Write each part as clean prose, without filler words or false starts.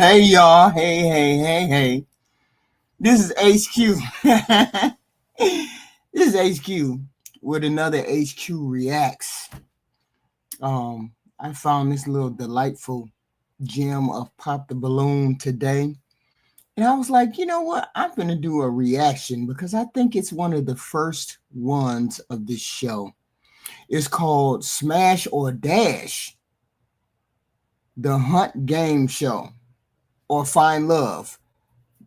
Hey y'all, hey. This is HQ. This is HQ with another HQ Reacts. I found this little delightful gem of Pop the Balloon today. And I was like, you know what? I'm going to do a reaction because I think it's one of the first ones of this show. It's called Smash or Dash, the Hunt Game Show, or Find Love,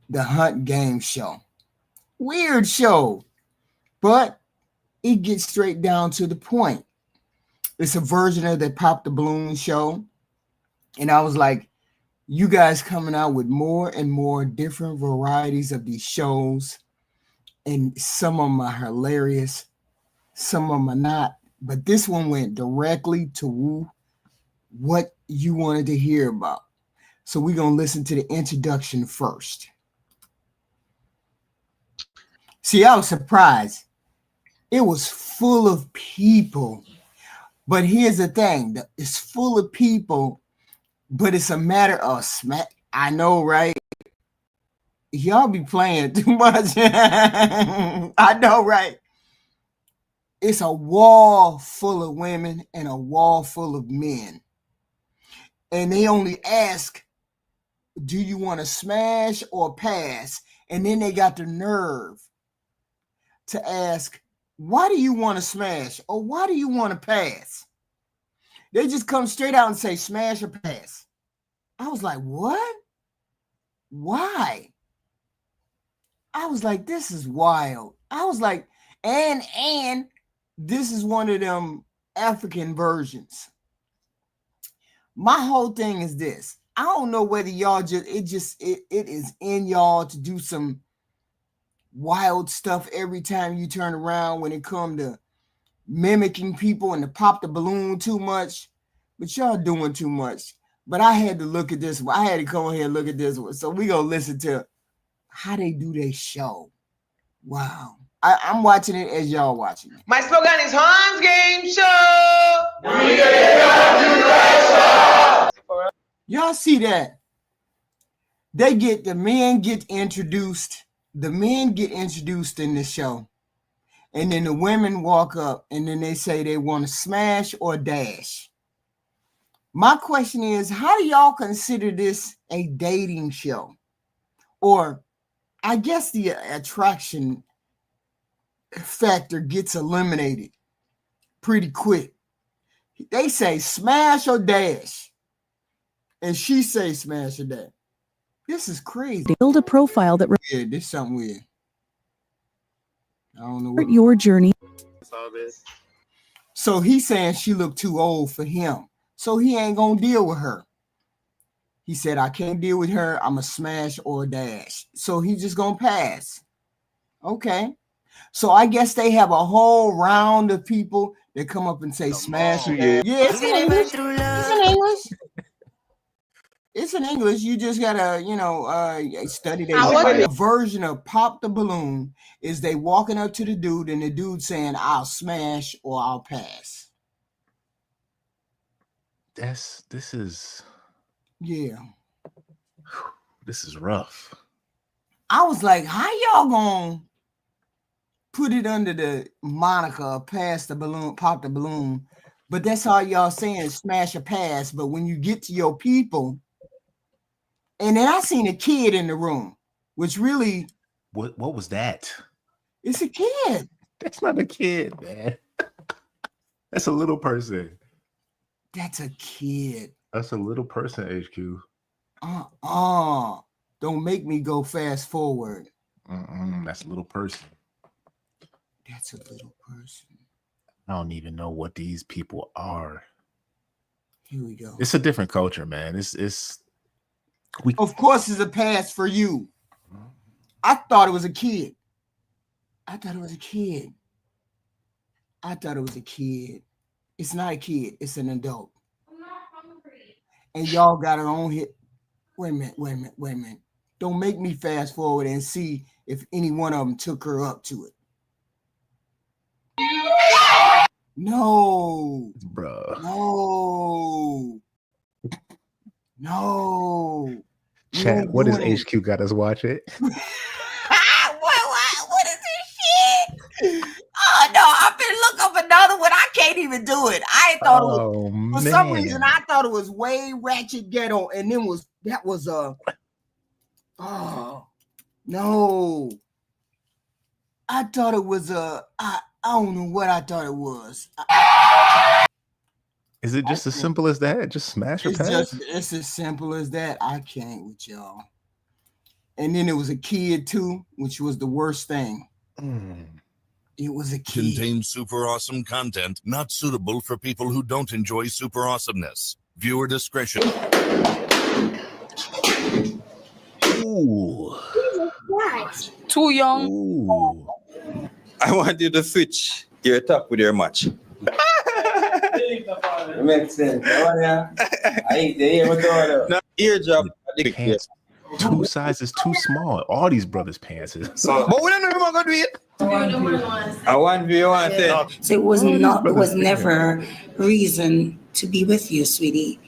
the Hunt Game Show. Weird show, but it gets straight down to the point. It's a version of the Pop the Balloon show. And I was like, you guys coming out with more and more different varieties of these shows. And some of them are hilarious, some of them are not. But this one went directly to what you wanted to hear about. So we're going to listen to the introduction first. See, I was surprised. It was full of people. But here's the thing. It's full of people, but it's a matter of smack. I know, right? Y'all be playing too much. I know, right? It's a wall full of women and a wall full of men. And they only ask, do you want to smash or pass? And then they got the nerve to ask, why do you want to smash or why do you want to pass? They just come straight out and say smash or pass. I was like, what? Why? I was like, this is wild. I was like, and this is one of them African versions. My whole thing is this. I don't know whether y'all it is in y'all to do some wild stuff every time you turn around when it comes to mimicking people and to pop the balloon too much, but y'all doing too much. But I had to look at this one. I had to come here and look at this one. So we gonna listen to how they do their show. Wow. I'm watching it as y'all watching it. My slogan is Hans Game Show. Y'all see that? The men get introduced. The men get introduced in the show. And then the women walk up and then they say they want to smash or dash. My question is, how do y'all consider this a dating show? Or I guess the attraction factor gets eliminated pretty quick. They say smash or dash. And she say smash or dash. This is crazy. Build a profile that weird. This is something weird. I don't know what your journey. So he's saying she looked too old for him. So he ain't gonna deal with her. He said, I can't deal with her. I'm a smash or a dash. So he's just gonna pass. Okay. So I guess they have a whole round of people that come up and say smash or dash. Yeah, it's in English. It's in English. It's in English. You just gotta, study that. Version of Pop the Balloon is they walking up to the dude and the dude saying, I'll smash or I'll pass. This is rough. I was like, how y'all gonna put it under the moniker pass the balloon, pop the balloon? But that's all y'all saying, smash or pass. But when you get to your people, and then I seen a kid in the room, which really what was that? It's a kid. That's not a kid, man. That's a little person. That's a kid. That's a little person, HQ. Don't make me go fast forward. That's a little person. That's a little person. I don't even know what these people are. Here we go. It's a different culture, man. Of course, it's a pass for you. I thought it was a kid. It's not a kid. It's an adult. I'm not hungry. And y'all got her on here. Wait a minute. Don't make me fast forward and see if any one of them took her up to it. No. Bruh. No. Chat, what does HQ got us watch it? What is this shit? Oh no, I'm gonna look up another one. I can't even do it. I thought it was, for some reason I thought it was way ratchet ghetto, and then that was oh no. I thought it was I don't know what I thought it was. Is it just as simple as that? Just smash or pass? It's as simple as that. I can't with y'all. And then it was a kid too, which was the worst thing. It was a kid. Contains super awesome content not suitable for people who don't enjoy super awesomeness. Viewer discretion. Ooh. Too young. Ooh. I want you to switch your top with your match. Makes sense. I ain't there. Now, eardrop. Pants, 2 sizes too small. All these brothers' pants is. But we don't know if I'm gonna do it. I want you want it. So it was never reason to be with you, sweetie.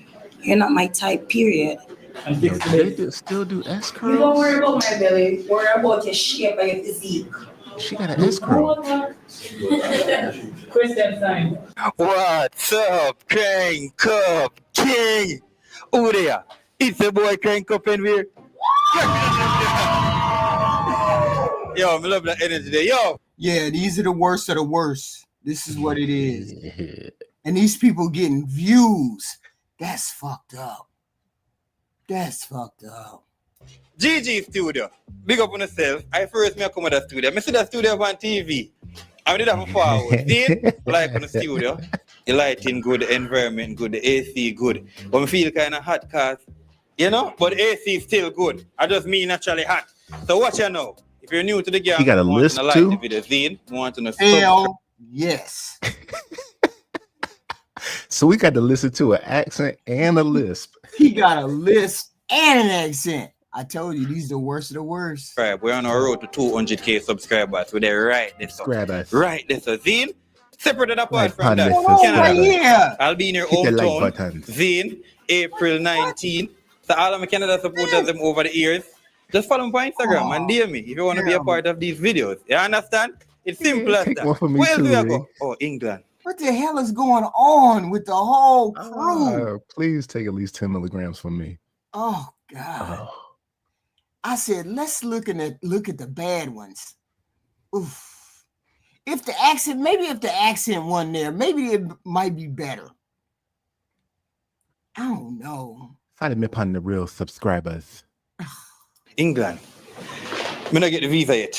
You're not my type, period. Yo, they still do S curls? You don't worry about my belly. Worry about your shape and your physique. She got an S curl. Question time. What's up, Crank Up King? Who there? It's a boy Crank Up and we're. Yo, I love that energy there. Yo. Yeah, these are the worst of the worst. This is what it is. And these people getting views. That's fucked up. That's fucked up. GG Studio. Big up on yourself. I first come with the studio. I see the studio on TV. I did that for 4 hours. Then, like on the studio, the lighting good, the environment good, the AC good. But I feel kind of hot cause, you know, but the AC is still good. I just mean naturally hot. So watch you know. If you're new to the game, you got a list too? Like the video, want to know Hell yes. So we got to listen to an accent and a lisp. He got a lisp and an accent. I told you, these are the worst of the worst. Right, we're on our road to 200k subscribers. We're there right this up. Right this up. Zine, separate and apart from that. Yeah. I'll be in your hometown. Zine, April 19th. So all of my Canada supporters them over the years. Just follow me on Instagram and DM me if you want to be a part of these videos. You understand? It's simple as that. Where else do I go? Oh, England. What the hell is going on with the whole crew? Please take at least 10 milligrams from me. Oh God. I said, let's look at the bad ones. Oof. If the accent wasn't there, maybe it might be better. I don't know. Follow me upon the real subscribers. England. Me not get the visa yet,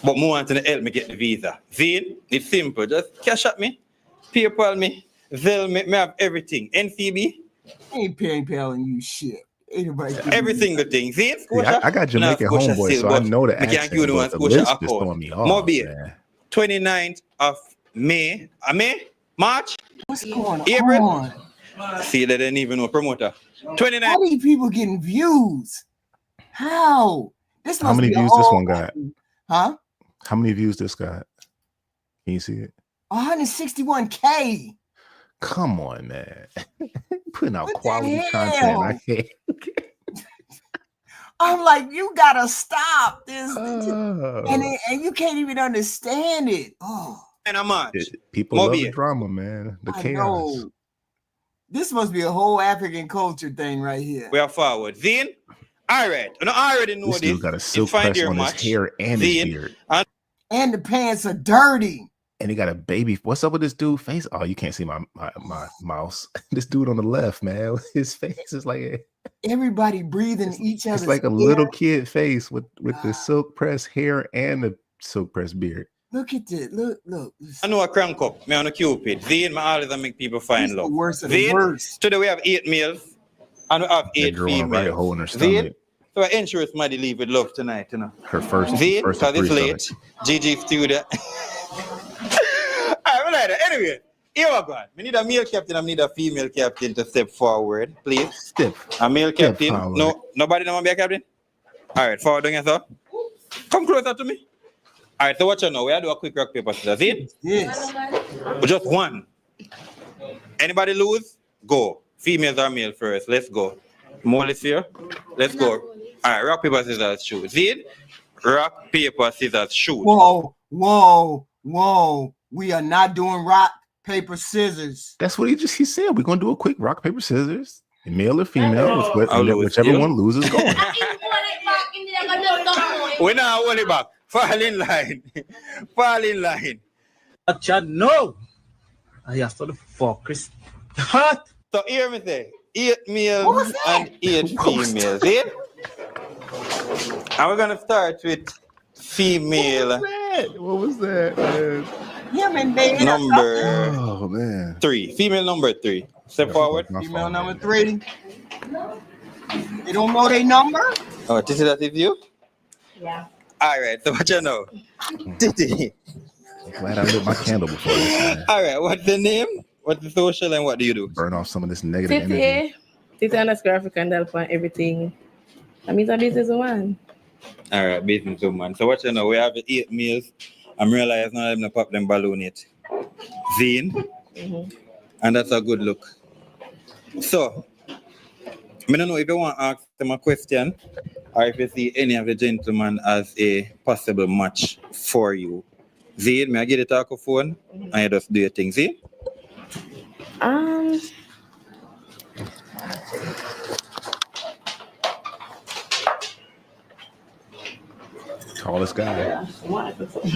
but more want to help me get the visa. Zine, it's simple. Just cash at me, PayPal me, Zelle me have everything. NCB. Ain't PayPaling you shit. Every single thing. Zine, I got Jamaican homeboy, so I know the accent. But the list is throwing me off, man. 29th of May. March? What's going April? on? See, they didn't even know promoter. 29th. How many people getting views? How? This How many views this one got? Huh? How many views this got? Can you see it? 161K. Come on, man. Putting out What quality the content. hell? I can't. I'm like, you gotta stop this. Oh. And you can't even understand it. Oh. And a March. People love the drama, man. The I chaos. know. This must be a whole African culture thing right here. We are forward. Zine, all right. I already know This this. dude got a silk press on his hair and his beard. And the pants are dirty. And he got a baby. What's up with this dude face? Oh, you can't see my mouse. This dude on the left, man. His face is like everybody breathing each other's It's like a little kid face with the silk press hair and the silk press beard. Look at this. Look. I know a crank up. Me on a Cupid. Zine, my always make people find love. The worst of the worst. Today we have 8 males and we have 8 females. Right hole in her stomach. So I ensure somebody leave with love tonight, you know. Her first. Zine, first because it's late. GG Studio. Anyway, here we go. We need a male captain. I need a female captain to step forward, please. Step. A male captain. Forward. No, nobody know be a captain. All right, forward on yourself. Come closer to me. All right, so what you know? We have to do a quick rock paper scissors. It? Yes. Just one. Anybody lose? Go. Females or male first. Let's go. Molly's here. Let's go. All right, rock, paper, scissors, shoot. Zid, rock, paper, scissors, shoot. Whoa. We are not doing rock, paper, scissors. That's what he said. We're gonna do a quick rock, paper, scissors, male or female, whichever one loses going. We now hold it back. Fall in line. Fall in line. No. I have to the fuck, Chris. Hot. So hear me say, 8 males and 8 females. See? And we're gonna start with female. What was that, man? Number 3. Female number 3. Step forward. Female number 3. You don't know their number? Oh, this is you? Yeah. All right, so what you know? Titi. Glad I lit my candle before this, man. All right, what's the name? What's the social and what do you do? Burn off some of this negative energy. Titi underscore African Delph and everything. I mean, it's a businesswoman. All right, businesswoman. So what you know? We have 8 meals. I'm realizing none of them pop them balloon yet. Zine. Mm-hmm. And that's a good look. So, I don't know if you want to ask them a question or if you see any of the gentlemen as a possible match for you. Zine, may I get the talkophone and you just do your thing, Zine? Tallest guy.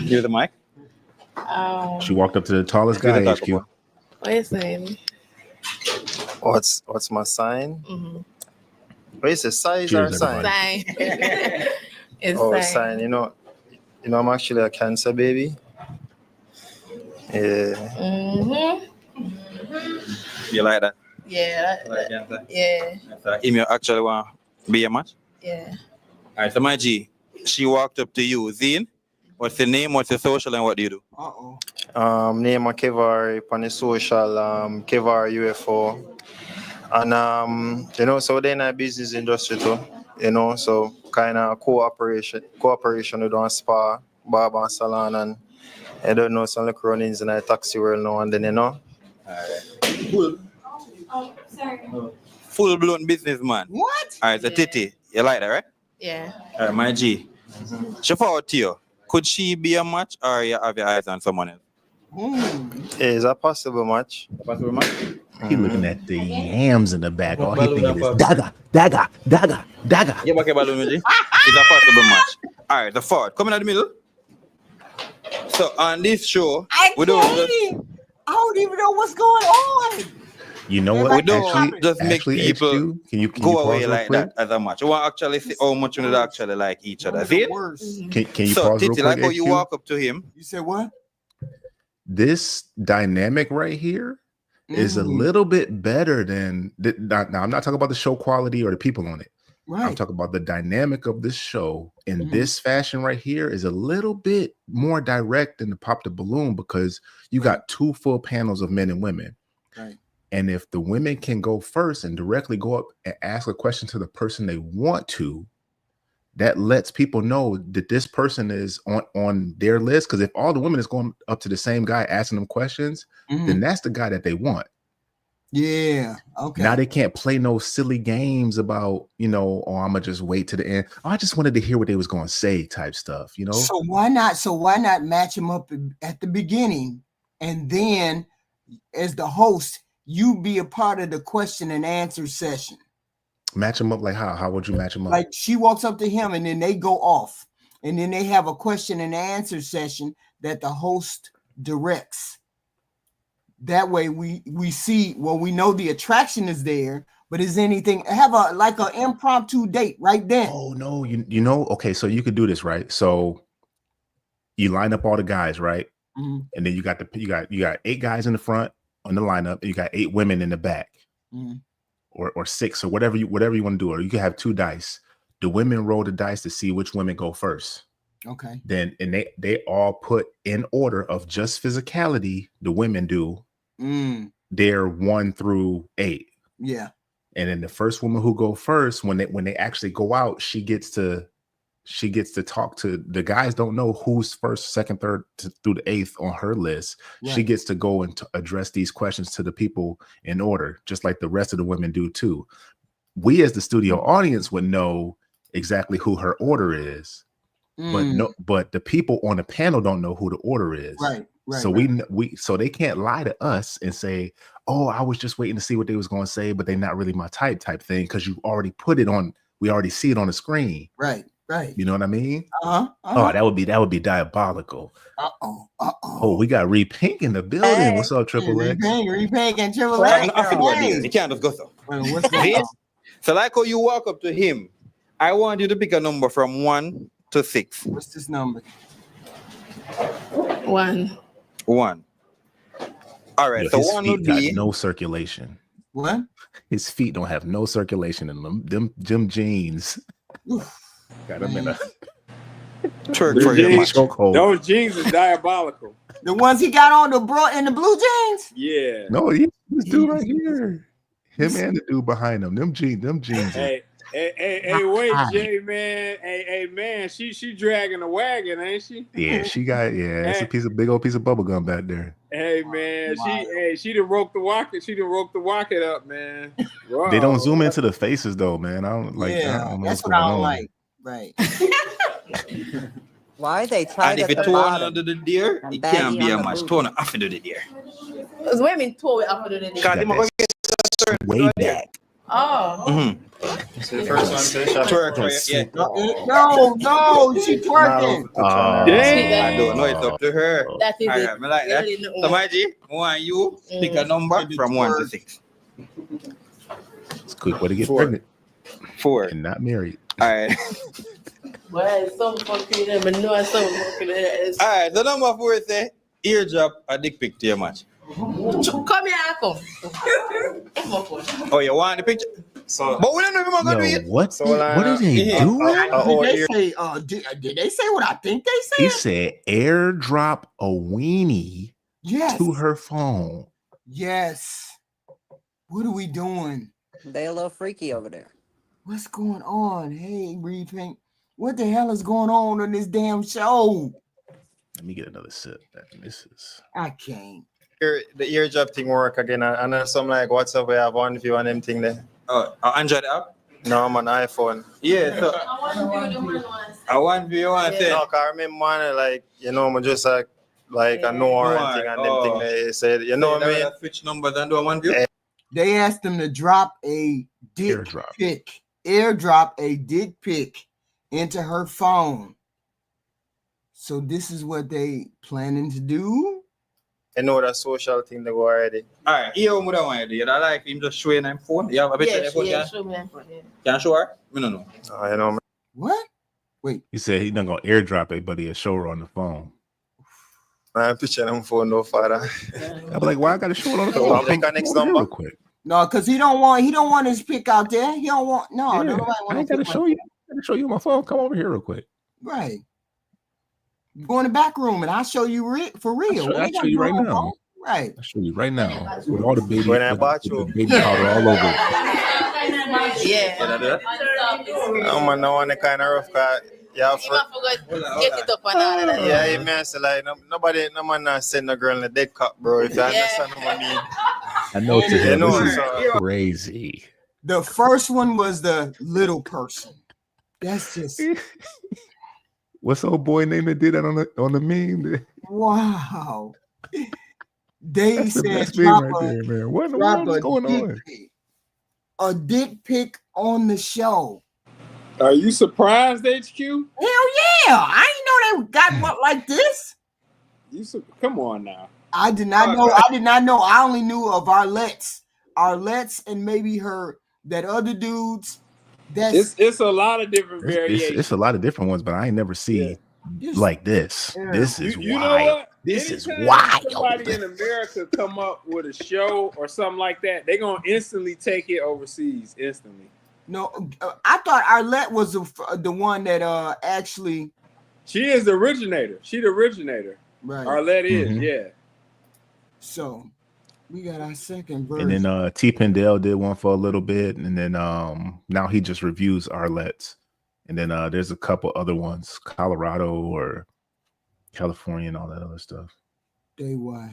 Give the mic. She walked up to the tallest guy. HQ. What is his name? What's my sign? Mm-hmm. What is it? Size or sign? Sign. It's sign. You know, I'm actually a Cancer baby. Yeah. Mm-hmm. You like that? Yeah. Like Cancer? Yeah. So, you actually want to be a match? Yeah. All right, so my G, she walked up to you. Zine, what's the name, what's the social, and what do you do? Name of Kevar on the social, Kevar UFO. And so they're in the business industry too, so kind of cooperation with one spa, barber and salon, and I don't know some little runnings in the taxi world now and then, All right. Full blown businessman. What? All right, so Titi, you like that, right? Yeah. All right, my G. She forward to you. Could she be a match or you have your eyes on someone else? Is a possible match? A possible match? He looking at the yams in the back. All he thinking is dagger. Yeah, okay, balloon, G. It's a possible match. All right, the forward. Coming out the middle. So on this show, I don't even know what's going on. You know what? We don't just make people can you go away like quick? that as a match. We want to actually see how much we actually like each other. See it? Can you so, pause Titi, real like quick? how you walk up to him. You said what? This dynamic right here is a little bit better than now. I'm not talking about the show quality or the people on it. Right. I'm talking about the dynamic of this show in this fashion right here is a little bit more direct than the Pop the Balloon because you got 2 full panels of men and women. Right. And if the women can go first and directly go up and ask a question to the person they want to, that lets people know that this person is on their list. Because if all the women is going up to the same guy asking them questions, then that's the guy that they want. Yeah. Okay. Now they can't play no silly games about, I'm gonna just wait to the end. Oh, I just wanted to hear what they was gonna say type stuff, So why not match them up at the beginning, and then as the host, you be a part of the question and answer session. Match them up like how? How would you match them up? Like she walks up to him and then they go off, and then they have a question and answer session that the host directs. That way we see, we know the attraction is there, but is anything have an impromptu date right then? Oh no, okay, so you could do this, right? So you line up all the guys, right? And then you got 8 guys in the front on the lineup, and you got 8 women in the back. Or 6 or whatever you want to do, or you can have 2 dice. The women roll the dice to see which women go first. Okay. Then and they all put in order of just physicality. The women do. They're 1 through 8. Yeah. And then the first woman who go first, when they actually go out, she gets to talk to the guys. Don't know who's first, second, third through the 8th on her list. Right. She gets to go and address these questions to the people in order, just like the rest of the women do too. We as the studio audience would know exactly who her order is, but the people on the panel don't know who the order is. Right. So we so they can't lie to us and say, "Oh, I was just waiting to see what they was going to say, but they're not really my type thing," because you already put it on. We already see it on the screen. Right. You know what I mean? Uh-huh. Oh, that would be diabolical. Oh, we got Repink in the building. Hey. What's up, Triple X? Repink and Triple X. You can't just go so. What's going on? So like how you walk up to him, I want you to pick a number from 1 to 6. What's this number? 1. 1. All right. So His 1 feet would got be no circulation. What? His feet don't have no circulation in them jeans. Got him in a twerk for your match. chokehold. Those jeans are diabolical. The ones he got on in the blue jeans? Yeah. No, this dude right here. Him and the dude behind him. Them jeans. Hey, wait, Jay, man. Hey, man. She dragging a wagon, ain't she? Yeah, she got it's a big old piece of bubble gum back there. Hey, man. She done rope the rocket. She done rope the rocket up, man. Whoa. They don't zoom into the faces though, man. I don't like. Yeah, I don't know that's what's what I going don't on. like. Right. Why they tied And if at you the toe bottom? under the deer, And it can't baggy be on a the match. boot. Toe no after the deer. What do you mean toe it after the day? Because they might get a turn Way back. Oh. So the first one says, Twerk for you. Yeah. No, she twerking. I don't know. It's up to her. That is All it. right, me like that. Really no- So my G, I want you pick a number from 1 to 6. It's a quick way to get 4. pregnant 4. and not married. All right. Well, some fucking them, but no, some fucking them. All right. The number 4 say eardrop a dick pic to your match. Come here, come. Oh, you want the picture? So, But we don't know if we're gonna do Yo, it. what? So, What are they yeah. doing? Did they say what I think they He said? said airdrop a weenie Yes. to her phone. Yes. What are we doing? They a little freaky over there. What's going on? Hey, Repink. What the hell is going on this damn show? Let me get another sip. This is. I can't. the eardrop thing work again, and then some like WhatsApp we have one view and them thing there. Oh, Android app? No, I'm on iPhone. Yeah, so I want view one say. No, 'cause I remember one like I'm just like a Noah and thing and them thing they said, you know what I mean? Switch numbers and do one view. They asked them to drop a dick pic, airdrop a dick pic into her phone. So this is what they planning to do. I know that social thing they go already. All right, here what I want to do. You like him just showing him phone? You have a picture of phone? Show me phone. Can show her? I don't know. I know. What? Wait. He said he's not gonna airdrop it, but he'll show her on the phone. I picture them phone no father. I'm like, why I gotta show it on the phone? I'll pick our next number real quick. No, because he don't want his pick out there. He don't want Yeah, nobody I ain't want gotta show you. I gotta show you on my phone. Come over here real quick. Right. Go in the back room and I'll show you for real. I'll show you right now. Right. I'll show you right now with all the baby, When I with bought the you. baby powder all over it. Yeah. I'm no one kind of rough car. Yeah, Get it up and all of that. yeah, it means like nobody, no man not send a girl in a dead cup, bro. If you understand what I mean. I know to him. know, This is so- crazy. The first one was the little person. That's just What's old boy name that did that on the meme? wow. They That's the said best meme drop right a, there, man. What in the drop world is a going dick on? pic. A dick pic on the show. Are you surprised, HQ? Hell yeah! I didn't know they got one like this. Come on now. I did not know. I only knew of Arlett's, and maybe that other dudes. That's It's a lot of different variations. It's a lot of different ones, but I ain't never see like this. Yeah. This is You know wild. what? This is Anytime wild. somebody in America come up with a show or something like that, they're gonna instantly take it overseas. Instantly. no. I thought Arlette was the one that actually. She is the originator. She the originator. Right. Arlette is, Mhm. yeah. So we got our second version. And then T Pendel did one for a little bit, and then now he just reviews Arlette's. And then there's a couple other ones, Colorado or California and all that other stuff. They wild.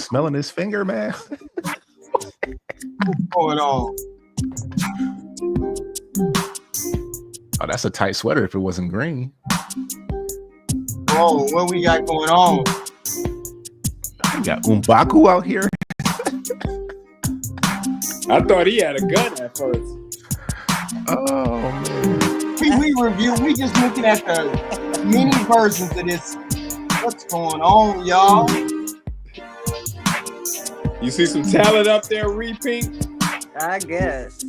smelling his finger, man? What's going on? Oh, that's a tight sweater if it wasn't green. Oh, what we got going on? We got M'Baku out here. I thought he had a gun at first. Oh man. We just looking at the mini versions of this. What's going on, y'all? You see some talent up there, Pink? I guess.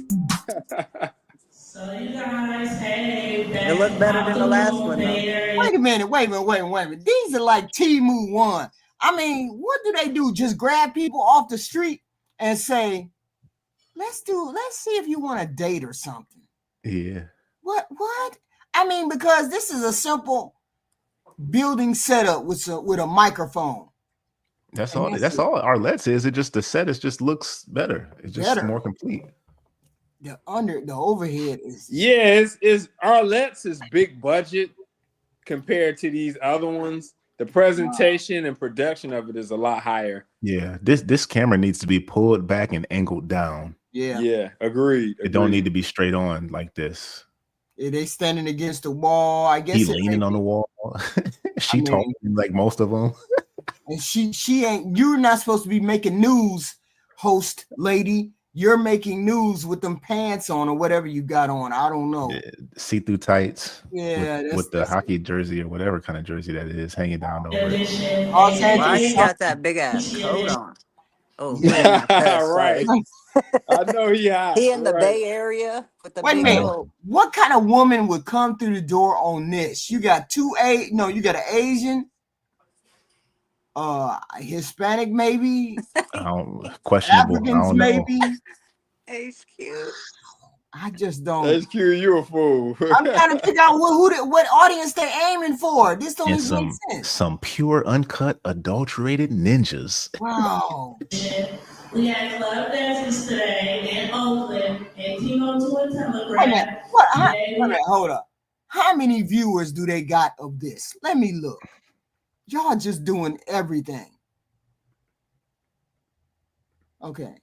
So you guys, hey, It looked better than the last one, though. Wait a minute. These are like Temu 1. I mean, what do they do? Just grab people off the street and say, let's see if you want to date or something. Yeah. What? I mean, because this is a simple building setup with a microphone. That's all Arlett's is. It just the set just looks better. It's just more complete. The overhead is is Arlette's is big budget compared to these other ones. The presentation and production of it is a lot higher. Yeah, this camera needs to be pulled back and angled down. Yeah, agreed. It don't need to be straight on like this. They standing against the wall. I guess he leaning on the wall. She talking like most of them. And she ain't. You're not supposed to be making news, host lady. You're making news with them pants on or whatever you got on. I don't know. See-through tights. Yeah, with the hockey jersey or whatever kind of jersey that is hanging down over it. Why he got that big ass coat on? Oh, right. I know he hot. He in the Bay Area with the big coat. What kind of woman would come through the door on this? You got you got an Asian, Hispanic maybe, questionable. Africans I don't know. maybe. He's cute. I just don't. That's cute. You a fool. I'm trying to figure out what audience they're aiming for. This don't even make sense. Some pure, uncut, adulterated ninjas. Wow. We had club dances today in Oakland and Timo to a Telegram. Wait a minute, hold up. How many viewers do they got of this? Let me look. Y'all just doing everything. Okay.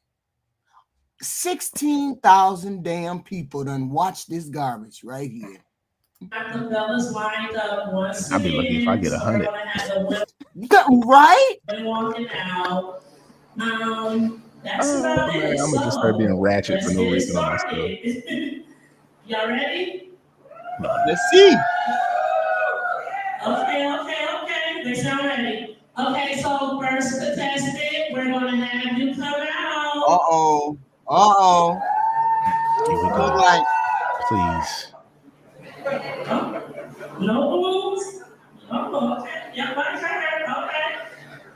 16,000 damn people done watch this garbage right here. The fellas lined up once. I'd be lucky if I get 100. Right? Walking out. That's about it. I'm gonna just start being ratchet for no reason on myself. Y'all ready? Let's see. Okay. They sound ready. Okay, so first contestant, we're gonna have you come out. Here we go. Like, please. No moves. Oh, okay. Yeah, my turn. Okay.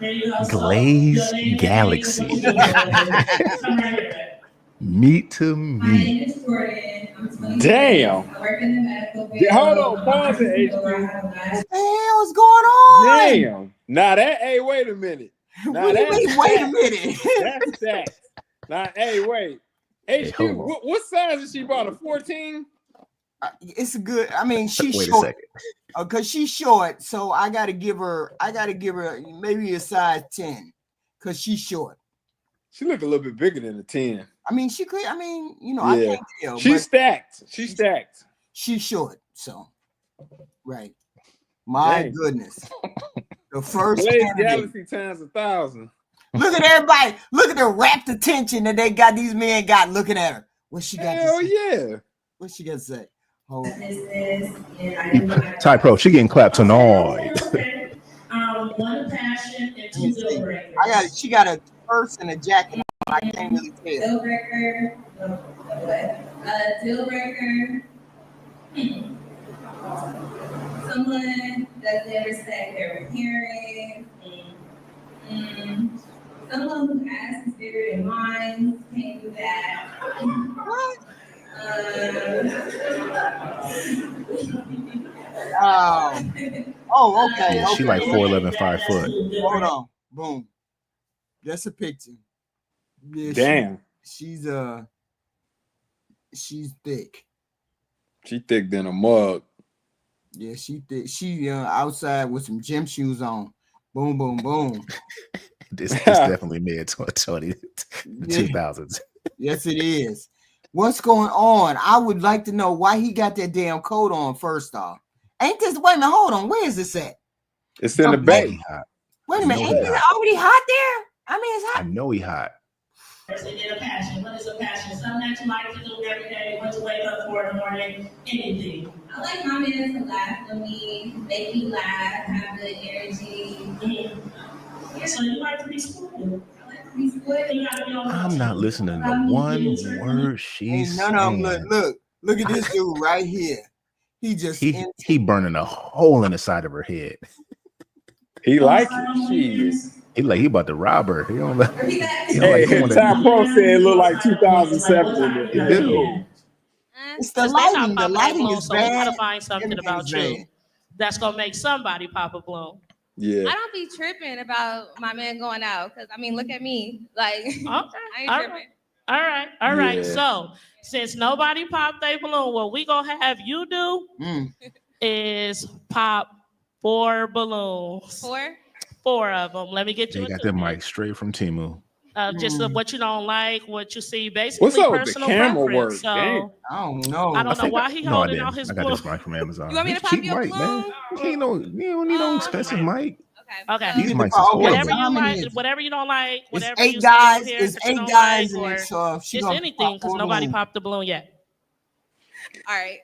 There you go. Glaze Galaxy. Meat to meat. Damn. Hold on, pause it, HQ. What's going on? Damn. Now that, hey, wait a minute. Now wait a minute. That's that. Now, hey, wait. HQ, what size is she bought? A 14? It's a good. I mean, she's Wait short. a second. Because she's short, so I gotta give her maybe a size 10, because she's short. She look a little bit bigger than a 10. I mean, she could. I mean, I can't tell. She's stacked. She's stacked. She's short, so right. My Dang. Goodness. The first Glaze candidate. Galaxy times 1,000. Look at everybody. Look at the rapt attention that they got. These men got looking at her. What she got Hell to say? yeah. What she got to say? Ty Pro, she getting clapped tonight. One passion and two deal breakers. She got a purse and a jacket. I can't really tell. Deal breaker. Deal breaker. Someone that's never said their hearing. Someone who has the spirit in mind. Can't do that. What? Okay. She like 4'11", 5 foot. Hold on. Boom. That's a picture. Yeah, Damn. She's thick. She thick than a mug. Yeah, she thick. She outside with some gym shoes on. Boom, boom, boom. This definitely mid 20 2000s. Yes, it is. What's going on? I would like to know why he got that damn coat on. First off, ain't this? Wait a minute, hold on. Where is this at? It's in the bay. Wait a minute, ain't this already hot there? I mean, it's hot. I know he hot. Person in a passion. What is a passion? Something that you like to do every day. What to wake up for in the morning. Anything. I like my man to laugh with me, make me laugh, have good energy. Yeah, so you like to be spoiled. I like to be spoiled. I'm not listening to one word she's saying. None of them. Look at this dude right here. He just he burning a hole in the side of her head. He like it. He like he about to rob her. He don't like. Tom Pro said it look like 2007. It's the lighting. The lighting is so bad. we gotta find something about you that's gonna make somebody pop a balloon. Yeah. I don't be tripping about my man going out because I mean, look at me. Like, Okay. I ain't tripping. All right. Yeah. So since nobody popped a balloon, what we gonna have you do is pop 4 balloons. 4 of them. Let me get you. They got that mic straight from Temu. Just what you don't like, what you see, basically. What's up with the personal camera preference. work? So, Damn. I don't know. I don't know why he holding out his I got balloon. this mic from Amazon. You want me to It's pop cheap your mic, balloon? man. You don't need no expensive mic. Okay. These mics is Whatever horrible. you like, whatever you don't like, whatever It's 8 you guys. see It's here, 8 guys in or it. So she it's gonna anything pop because 4 nobody balloons. popped the balloon yet. All right.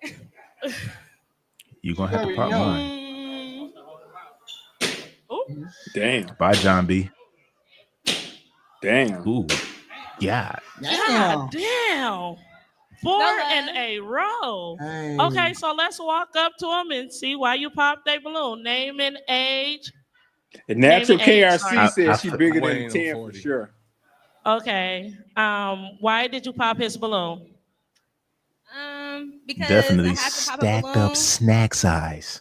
You're gonna have to pop mine. Damn. Bye, John B. Damn. Ooh. Yeah. God damn. 4 in a row. Hey. Okay, so let's walk up to him and see why you popped a balloon. Name and age. And Natural Name and age, KRC sorry. said she bigger than a 10 for sure. Okay. Why did you pop his balloon? Because Definitely I had to pop a stacked balloon. up snack size.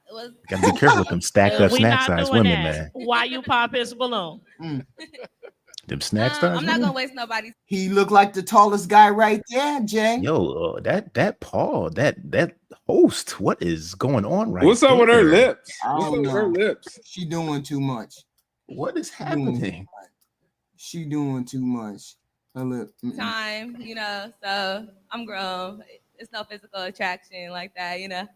It was Gotta be careful with them stacked up We snack not size doing women, that. man. Why you pop his balloon? Them snack size I'm not women. gonna waste nobody's. He looked like the tallest guy right there, Jay. Yo, that Paul, that host, what is going on right What's up with her there? lips? I What's up don't with her know. lips? She doing too much. What is happening? She doing too much. Her lip. Time, so I'm grown. It's no physical attraction like that,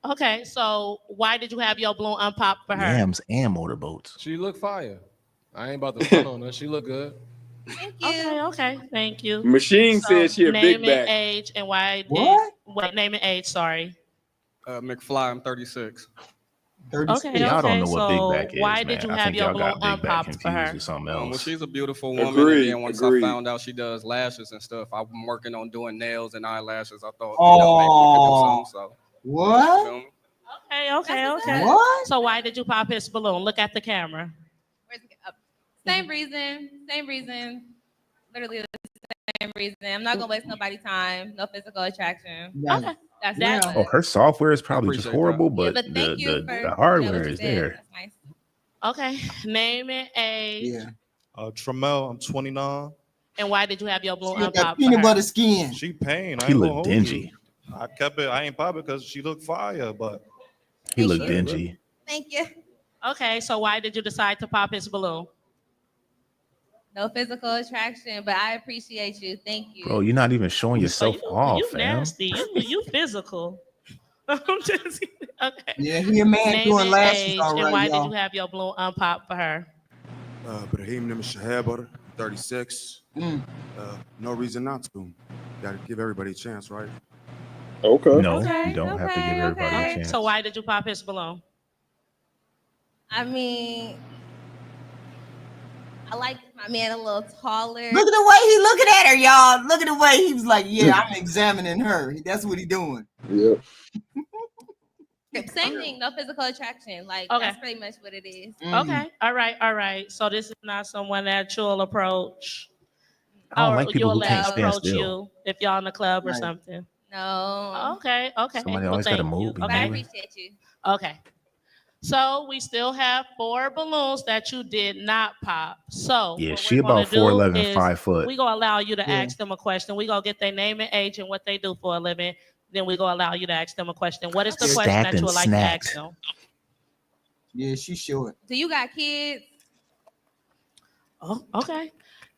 Okay. So why did you have your balloon unpopped for her? Yams and motorboats. She look fire. I ain't about to front on her. She look good. Thank you. Okay. Thank you. Machine said she a name big and back. age and why name and age, sorry. McFly, I'm 36. Okay, Y'all don't know what so big back is, why man. did you I have think your y'all got balloon big back unpopped for confused her? with something Well, else. she's a beautiful woman. Agreed, And then once agreed. I found out she does lashes and stuff, I'm working on doing nails and eyelashes. I thought, Oh. maybe we could do something. So, What? you feel me? Okay. What? So why did you pop his balloon? Look at the camera. Same reason. Literally the same reason. I'm not gonna waste nobody's time. No physical attraction. Right. Okay. That's That- it. Oh, her software is probably just appreciate horrible, that. but, but thank you for the hardware what you is did. there. That's nice. Okay. Name and age. Yeah. Tramel, I'm 29. And why did you have your balloon She got that unpopped for peanut her? butter skin. She pain. I He ain't look gonna hold dingy. you. I kept it. I ain't pop it because she looked fire, but He look you. dingy. Thank you. Okay, so why did you decide to pop his balloon? No physical attraction, but I appreciate you. Thank you. Bro, you're not even showing yourself off, You fam. nasty. You physical. I'm just okay. Yeah, he a man Name doing and lashes age, all and right, why y'all. did you have your balloon unpopped for her? Brahim Shahab, 36. No reason not to. Gotta give everybody a chance, right? Okay. No, Okay, you don't have to give everybody a chance. So why did you pop his balloon? I mean, I like my man a little taller. Look at the way he looking at her, y'all. Look at the way he was like, yeah, I'm examining her. That's what he doing. Yep. Same thing, no physical attraction. Like Okay. that's pretty much what it is. Okay, all right. So this is not someone that you'll approach. I don't or like people you'll who can't stand approach still. you if y'all in the club or Right. something. No. Okay. Somebody always gotta thank you. move, be I Okay. moving. appreciate you. Okay. So we still have 4 balloons that you did not pop. So Yeah, what she we're gonna about do 4'11", is 5 foot. We gonna allow you to Yeah. ask them a question. We gonna get their name and age and what they do for a living. Then we gonna allow you to ask them a question. What is the question Stacked that you and would like to snacked. ask them? Yeah, she's short. Do you got kids? Oh, okay.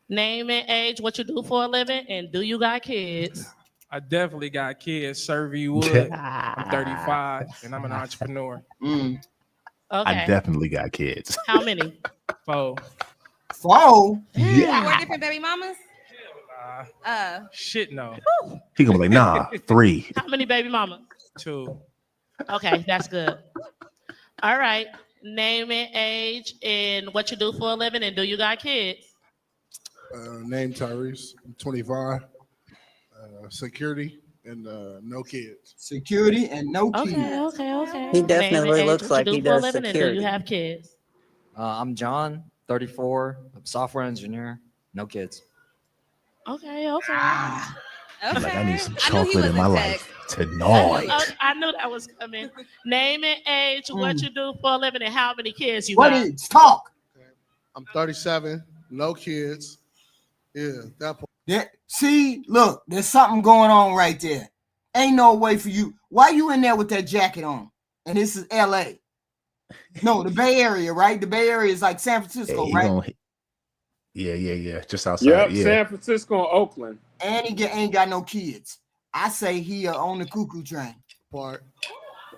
Name and age, what you do for a living, and do you got kids? I definitely got kids. Servy Wood. I'm 35 and I'm an entrepreneur. Okay. I definitely got kids. How many? 4. 4? Yeah. 4 different baby mamas? Shit, no. He gonna be like, nah, 3. How many baby mamas? 2. Okay, that's good. All right. Name and age and what you do for a living, and do you got kids? Name Tyrese. I'm 25. Security and no kids. Security and no kids. Okay. He Name definitely and age, looks what like you he do for a does living, and do security. you have kids? I'm John, 34, I'm a software engineer, no kids. Okay. Like, I need some chocolate in my life tonight. I knew that was coming. Name and age, what you do for a living, and how many kids you What got? is talk? I'm 37, no kids. Yeah, that point. See, look, there's something going on right there. Ain't no way for you. Why you in there with that jacket on? And this is LA. No, the Bay Area, right? The Bay Area is like San Francisco, right? Yeah. Just outside. Yep, Yeah. San Francisco and Oakland. And he ain't got no kids. I say he on the cuckoo train. Part.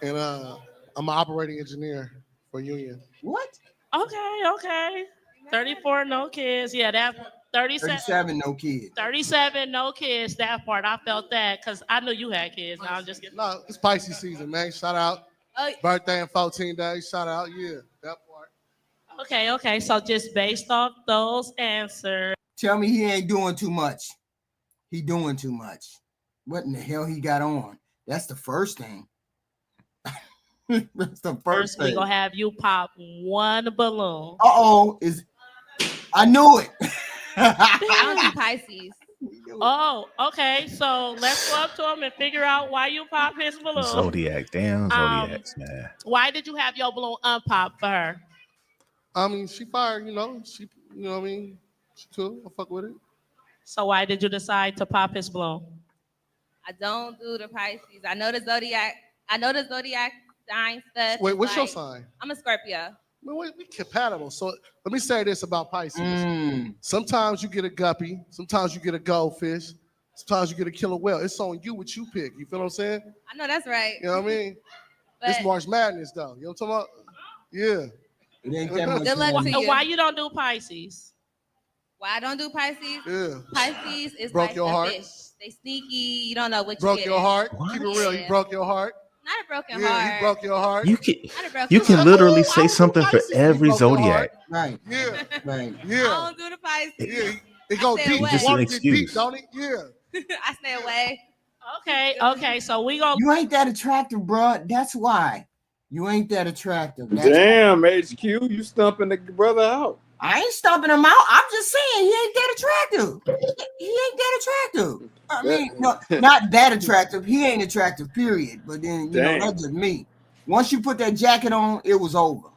And I'm an operating engineer for Union. What? Okay. 34, no kids. Yeah, that 37, no kids. 37, no kids. That part, I felt that because I knew you had kids. No, I'm just kidding. No, it's Pisces season, man. Shout out. Birthday in 14 days. Shout out. Yeah, that part. Okay. So just based off those answers. Tell me he ain't doing too much. He doing too much. What in the hell he got on? That's the first thing. That's the first We're thing. gonna have you pop one balloon. I knew it. I don't do Pisces. Oh, okay. So let's go up to him and figure out why you pop his balloon. Zodiac, damn Zodiacs, man. Why did you have your balloon unpop for her? I mean, she fired, you know what I mean? She cool. I fuck with it. So why did you decide to pop his balloon? I don't do the Pisces. I know the Zodiac sign stuff. Wait, what's your like- sign? I'm a Scorpio. Man, we compatible. So let me say this about Pisces. Sometimes you get a guppy. Sometimes you get a goldfish. Sometimes you get a killer whale. It's on you what you pick. You feel what I'm saying? I know that's right. You know what I mean? But It's March Madness, though. You know what I'm talking about? Yeah. It ain't that much Good luck to you. Why you don't do Pisces? Why I don't do Pisces? Yeah. Pisces is Broke like your a heart? fish. They sneaky. You don't know what Broke you your heart? What? Keep it real. Yeah. You broke your heart? Not a broken Yeah, heart. he broke your heart. You can literally say something for every zodiac. Right. Yeah. Right. Yeah. I don't do the Pisces. Yeah. It go stay deep. away. Just an Water get deep, excuse. don't it? Yeah. I stay away. Okay. So we gonna. You ain't that attractive, bro. That's why. You ain't that attractive. That's Damn, HQ, you stumping the brother out. I ain't stomping him out. I'm just saying he ain't that attractive. He ain't that attractive. I mean, no, not that attractive. He ain't attractive, period. But then, you know, that's just me. Once you put that jacket on, it was over.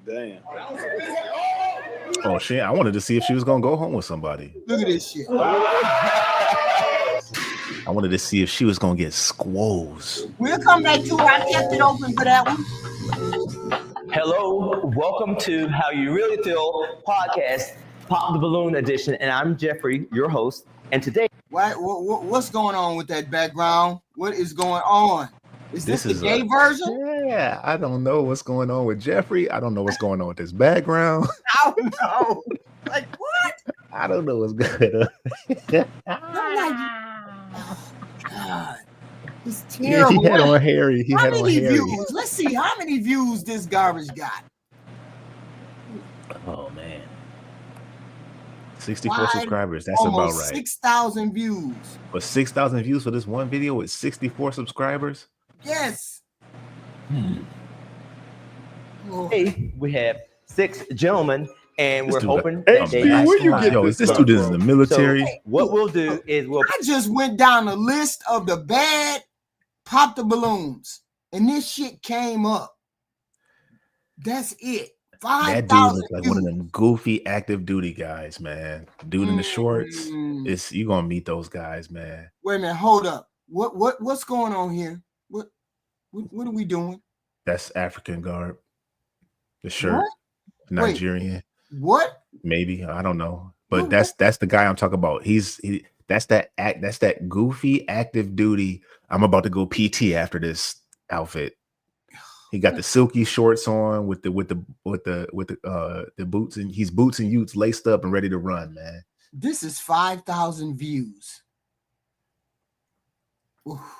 Damn. Oh shit! I wanted to see if she was gonna go home with somebody. Look at this shit. I wanted to see if she was gonna get squoze. We'll come back to it. I kept it open for that one. Hello, welcome to How You Really Feel podcast, Pop the Balloon edition, and I'm Jeffrey, your host. And today, What's going on with that background? What is going on? Is this the gay version? Yeah, I don't know what's going on with Jeffrey. I don't know what's going on with this background. I don't know. Like what? I don't know what's going on. I'm like, God, it's Yeah, terrible. he had on Harry. He How had on many Harry. views? Let's see how many views this garbage got. Oh man, 64 Wide, subscribers. That's about almost right. 6,000 views. But 6,000 views for this one video with 64 subscribers. Yes. today we have 6 gentlemen, and This we're dude- hoping Hey, that they Steve, ask where you why. get Yo, is this dude in the military? So what we'll do is we'll I just went down the list of the bad pop the balloons, and this shit came up. That's it. That dude 5,000 looks like one of them goofy active duty guys, man. Dude in the shorts. It's you gonna meet those guys, man. Wait a minute, hold up. What's going on here? What are we doing? That's African garb. The shirt, What? Wait. Nigerian. What Maybe, I don't know, but that's the guy I'm talking about. That's that goofy active duty. I'm about to go PT after this outfit. He got the silky shorts on with the boots, and he's boots and utes laced up and ready to run, man. This is 5,000 views.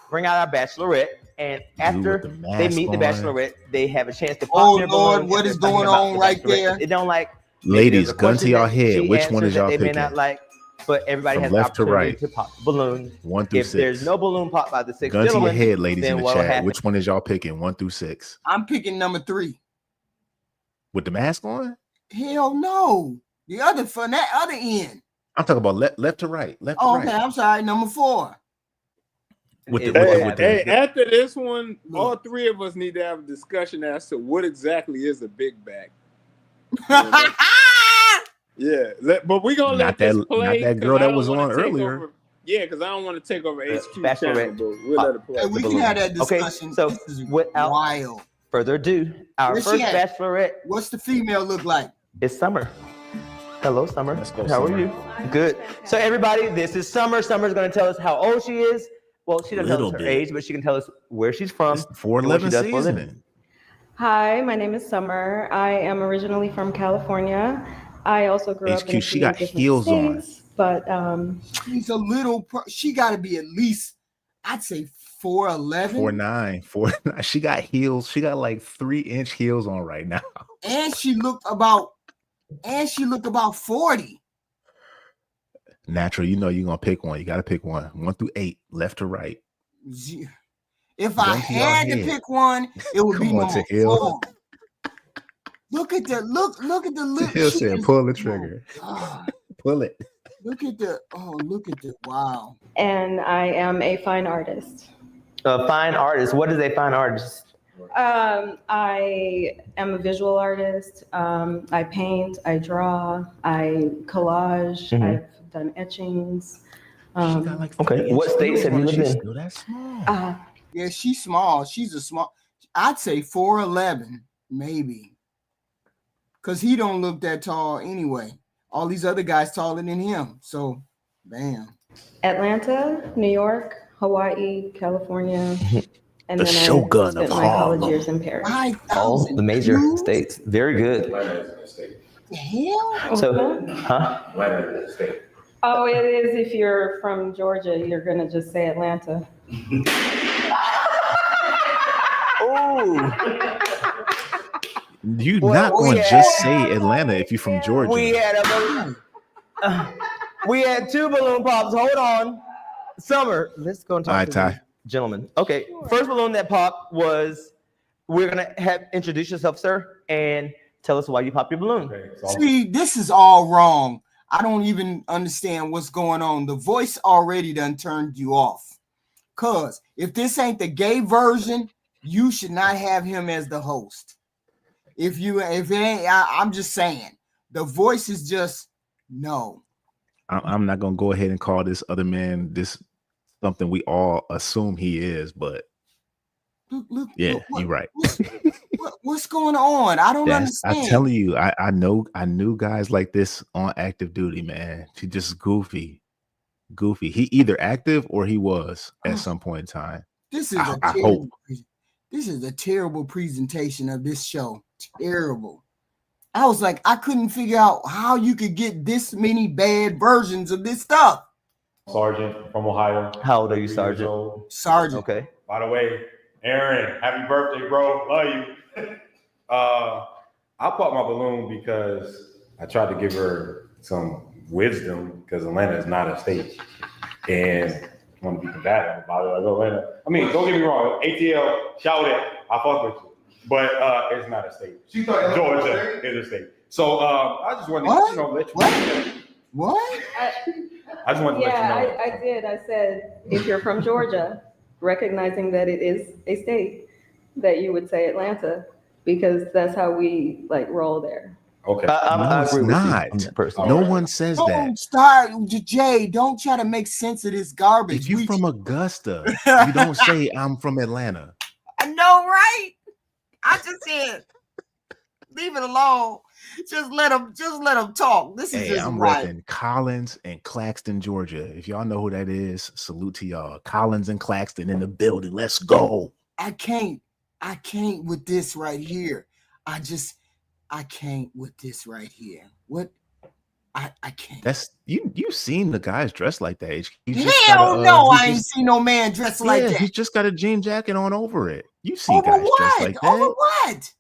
Bring out our bachelorette, and after they meet the bachelorette, they have a chance to pop Oh their Lord, balloon what if is they're talking going about on the right bachelorette. there? They don't like. Ladies, There's a gun to question y'all that head. she Which one answered is that y'all they may picking? not like, but everybody From has the left to opportunity right. to pop the balloon. 1 through If 6. there's no balloon pop by the 6th Gun to your gentleman, head, ladies then in the what will chat. happen? Which one is y'all picking? 1 through 6. I'm picking number 3. With the mask on? Hell no. The other from that other end. I'm talking about left to right. Left to Oh, right. okay. I'm sorry. Number 4. Hey, after this one, all three of us need to have a discussion as to what exactly is a big back. Yeah, but we're gonna let this play. Not that girl I that don't was wanna on take earlier. over- Yeah, because I don't want to take over HQ Bachelorette. channel, but we'll let it play. Hey, we can have that discussion. Okay, so This is without wild. further ado, our Where's first she at? bachelorette What's the female look like? is Summer. Hello, Summer. Let's go, How Summer. are you? Good. So everybody, this is Summer. Summer's going to tell us how old she is. Well, she doesn't tell Little us her bit. age, but she can tell us where she's from. It's and what she 411 does for a living. seasoning. Hi, my name is Summer. I am originally from California. I also grew up in a HQ, she few got different heels on. states, but She's a little. She got to be at least, I'd say 4'11". 4'9", 4'9". She got heels. She got like 3-inch heels on right now. And she looked about 40. Natural, you know you're gonna pick one. You gotta pick one. 1 through 8, left to right. If I Gun to y'all had to head. pick one, it would be Come on, number Tahil. 4. Look at the look at the look. Tahil She said, is- "Pull the trigger. God, Pull it." look at the wow. and I am a fine artist. A fine artist. What is a fine artist? I am a visual artist. I paint, I draw, I collage. Mhm. I've done etchings. Okay. What states have you lived in? Still that small. Yeah, she's small. She's a small. I'd say 4'11", maybe. Cause he don't look that tall anyway. All these other guys taller than him. So, bam. Atlanta, New York, Hawaii, California, and The then Shogun I spent of my college Harlem. years in Paris. 5,000 the major views? states. Very good. The hell? So, huh? Oh, it is. If you're from Georgia, you're gonna just say Atlanta. Ooh. You Well, not we going to had- just say Atlanta if you're from Georgia. We had 2 balloon pops. Hold on. Summer, let's go and talk All right, to Ty. the gentleman. Okay, first balloon that popped was, we're gonna have introduce yourself, sir, and tell us why you popped your balloon. See, this is all wrong. I don't even understand what's going on. The voice already done turned you off. Cause if this ain't the gay version, you should not have him as the host. If it ain't, I'm just saying, the voice is just no. I'm not gonna go ahead and call this other man this something we all assume he is, but Look, yeah, what- you're right. What's going on? I don't I'm understand. telling you, I knew guys like this on active duty, man. He just goofy. He either active or he was at some point in time. This is I a terrible. hope. This is a terrible presentation of this show. Terrible. I was like, I couldn't figure out how you could get this many bad versions of this stuff. Sergeant from Ohio. How old are you, 3 years Sergeant? old. Sergeant. Okay. By the way, Aaron, happy birthday, bro. Love you. I popped my balloon because I tried to give her some wisdom because Atlanta is not a state. And I want to be combative about it. I go, Atlanta. I mean, don't get me wrong. ATL, shout it. I fuck with you. But it's not a state. She thought Atlanta was a Georgia state? is a state. So I just wanted What? to let you know. What? I just wanted to let you know. Yeah, I did. I said, if you're from Georgia, recognizing that it is a state, that you would say Atlanta, because that's how we like roll there. Okay. I it's agree with not. you personally. No one says that. Don't start, Jay. Don't try to make sense of this garbage. If you're from Augusta, you don't say I'm from Atlanta. I know, right? I just said Leave it alone. Just let them talk. This is Hey, just I'm wild. repping Collins and Claxton, Georgia. If y'all know who that is, salute to y'all. Collins and Claxton in the building. Let's go. I can't with this right here. I can't with this right here. What? I can't. That's you've seen the guys dressed like that. Hell no, I ain't seen no man dressed like that. He's just got a jean jacket on over it. You've seen Over guys dressed what? like that. Over what?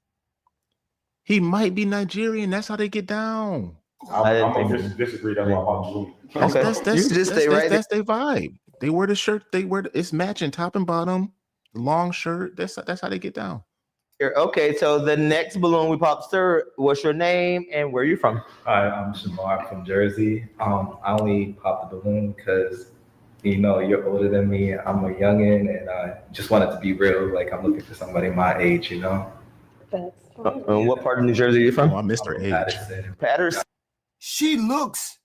He might be Nigerian. That's how they get down. I'm gonna disagree. That's why I'm blue. That's You just stay right that's their vibe. They wear the shirt. It's matching top and bottom. Long shirt. That's how they get down. Okay, so the next balloon we popped, sir, what's your name and where you from? Hi, I'm Shamar from Jersey. I only popped the balloon because, you're older than me. I'm a youngin', and I just wanted to be real. Like, I'm looking for somebody my age, That's And what part of New Jersey are you from? Oh, I'm Mr. Age. Patterson. She looks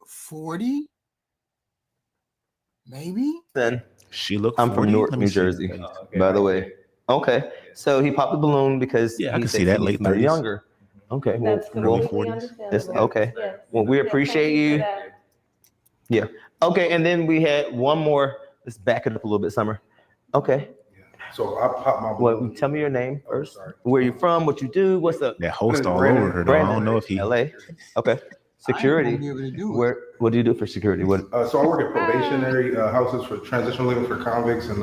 40, maybe. Then she looks. I'm from Newark, New Jersey, by the way. Okay, so he popped the balloon because I he can said see that he late needs somebody 30s. younger. Okay, well, That's completely understandable. okay. Yes. Well, we Yes, appreciate thank you you. for that. Yeah. Okay, and then we had one more. Let's back it up a little bit, Summer. Okay. So I popped my Well, tell me your name first. Where you from? What you do? What's up? That host all over her. Though. I don't know if he. LA. Okay. Security. What do you do for security? What? So I work at probationary houses for transitional living for convicts and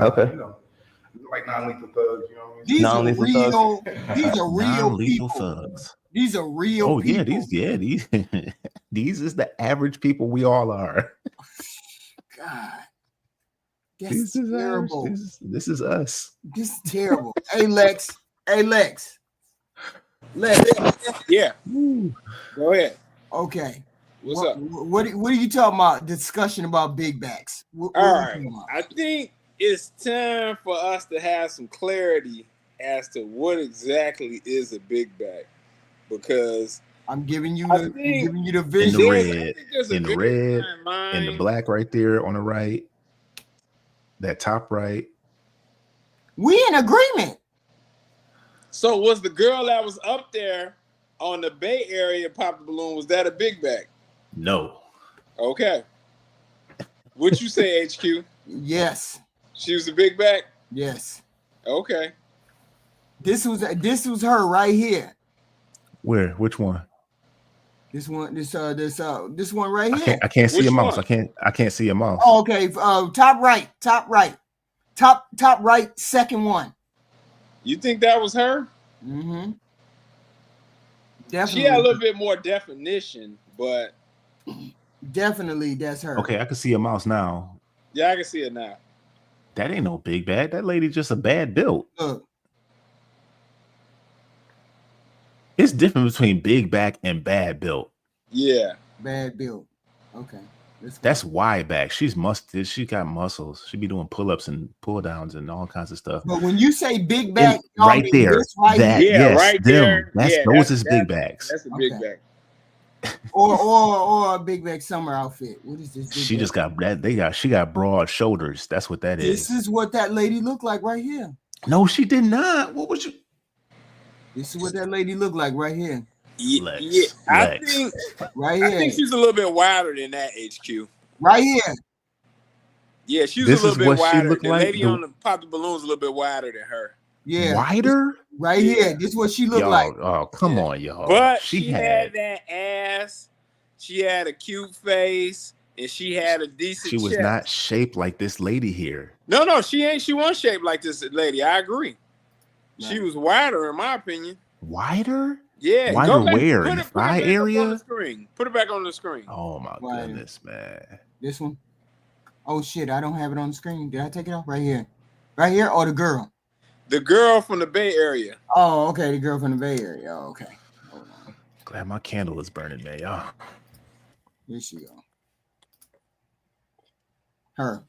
like non-lethal thugs. You know what I mean? These are real. These are real Non-lethal people. thugs. These are real Oh people. these these is the average people we all are. God. This is terrible. This is us. This is terrible. Hey Lex. Lex. Yeah. Go ahead. Okay. What's up? What are you talking about? Discussion about big backs. What All are you right. talking about? I think it's time for us to have some clarity as to what exactly is a big back, because I'm giving you the In vision. the red, there's a in the very red, fine line. in the black right there on the right. That top right. We in agreement. So was the girl that was up there on the Bay Area pop the balloon, was that a big back? No. Okay. What you say, HQ? Yes. She was a big back? Yes. Okay. This was her right here. Where? Which one? This one right here. I can't see Which a mouse. one? I can't see a mouse. Oh, okay. Top right. Top right. Second one. You think that was her? Mm-hmm. She Definitely. had a little bit more definition, but Definitely, that's her. Okay, I can see a mouse now. yeah, I can see it now. That ain't no big bad. That lady just a bad build. Look. It's different between big back and bad build. Yeah. Bad build. Okay. That's wide back. She's musted. She got muscles. She be doing pull-ups and pull-downs and all kinds of stuff. But when you say big back, y'all Right mean there, this right that here? Yeah, yes, right them. there. Yeah, Those is big backs. That's a big Okay. back. or a big back summer outfit. What is this? Big She back? just got that. She got broad shoulders. That's what that This is. is what that lady looked like right here. No, she did not. What was you? This is what that lady looked like right here. Lex, Yeah, I Lex. think Right I here. think she's a little bit wider than that, HQ. Right here. Yeah, she was This a is little bit what she wider. looked The like? lady on the pop the balloon's a little bit wider than her. Yeah. Wider? Right here. This is what she looked Y'all, like. oh, come on, y'all. But she she had that ass, she had a cute face, and she had a decent she was chest. not shaped like this lady here. No, she ain't. She wasn't shaped like this lady. I agree. She was wider, in my opinion. Wider? Yeah. Wider go back, where? put In it, the put it thigh back up on area? the screen. Put it back on the screen. Oh my Wider. goodness, man. This one. Oh shit, I don't have it on the screen. Did I take it off? Right here. Right here or the girl? The girl from the Bay Area. Oh, okay. The girl from the Bay Area. Oh, okay. Hold on. Glad my candle is burning, man. Y'all. Here she go. Her.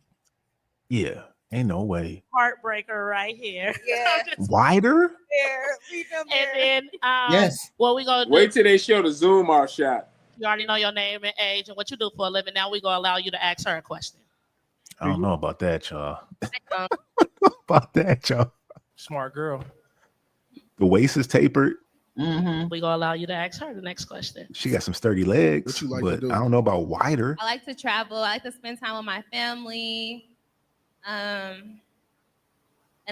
Yeah. Ain't no way. Heartbreaker right here. Yeah. Wider? And then Yes. what we gonna do? Wait till they show the zoom out shot. You already know your name and age and what you do for a living. Now we gonna allow you to ask her a question. I don't know about that, y'all. About that, y'all. Smart girl. The waist is tapered. We gonna allow you to ask her the next question. She got some sturdy legs, but I don't know about wider. I like to travel. I like to spend time with my family. And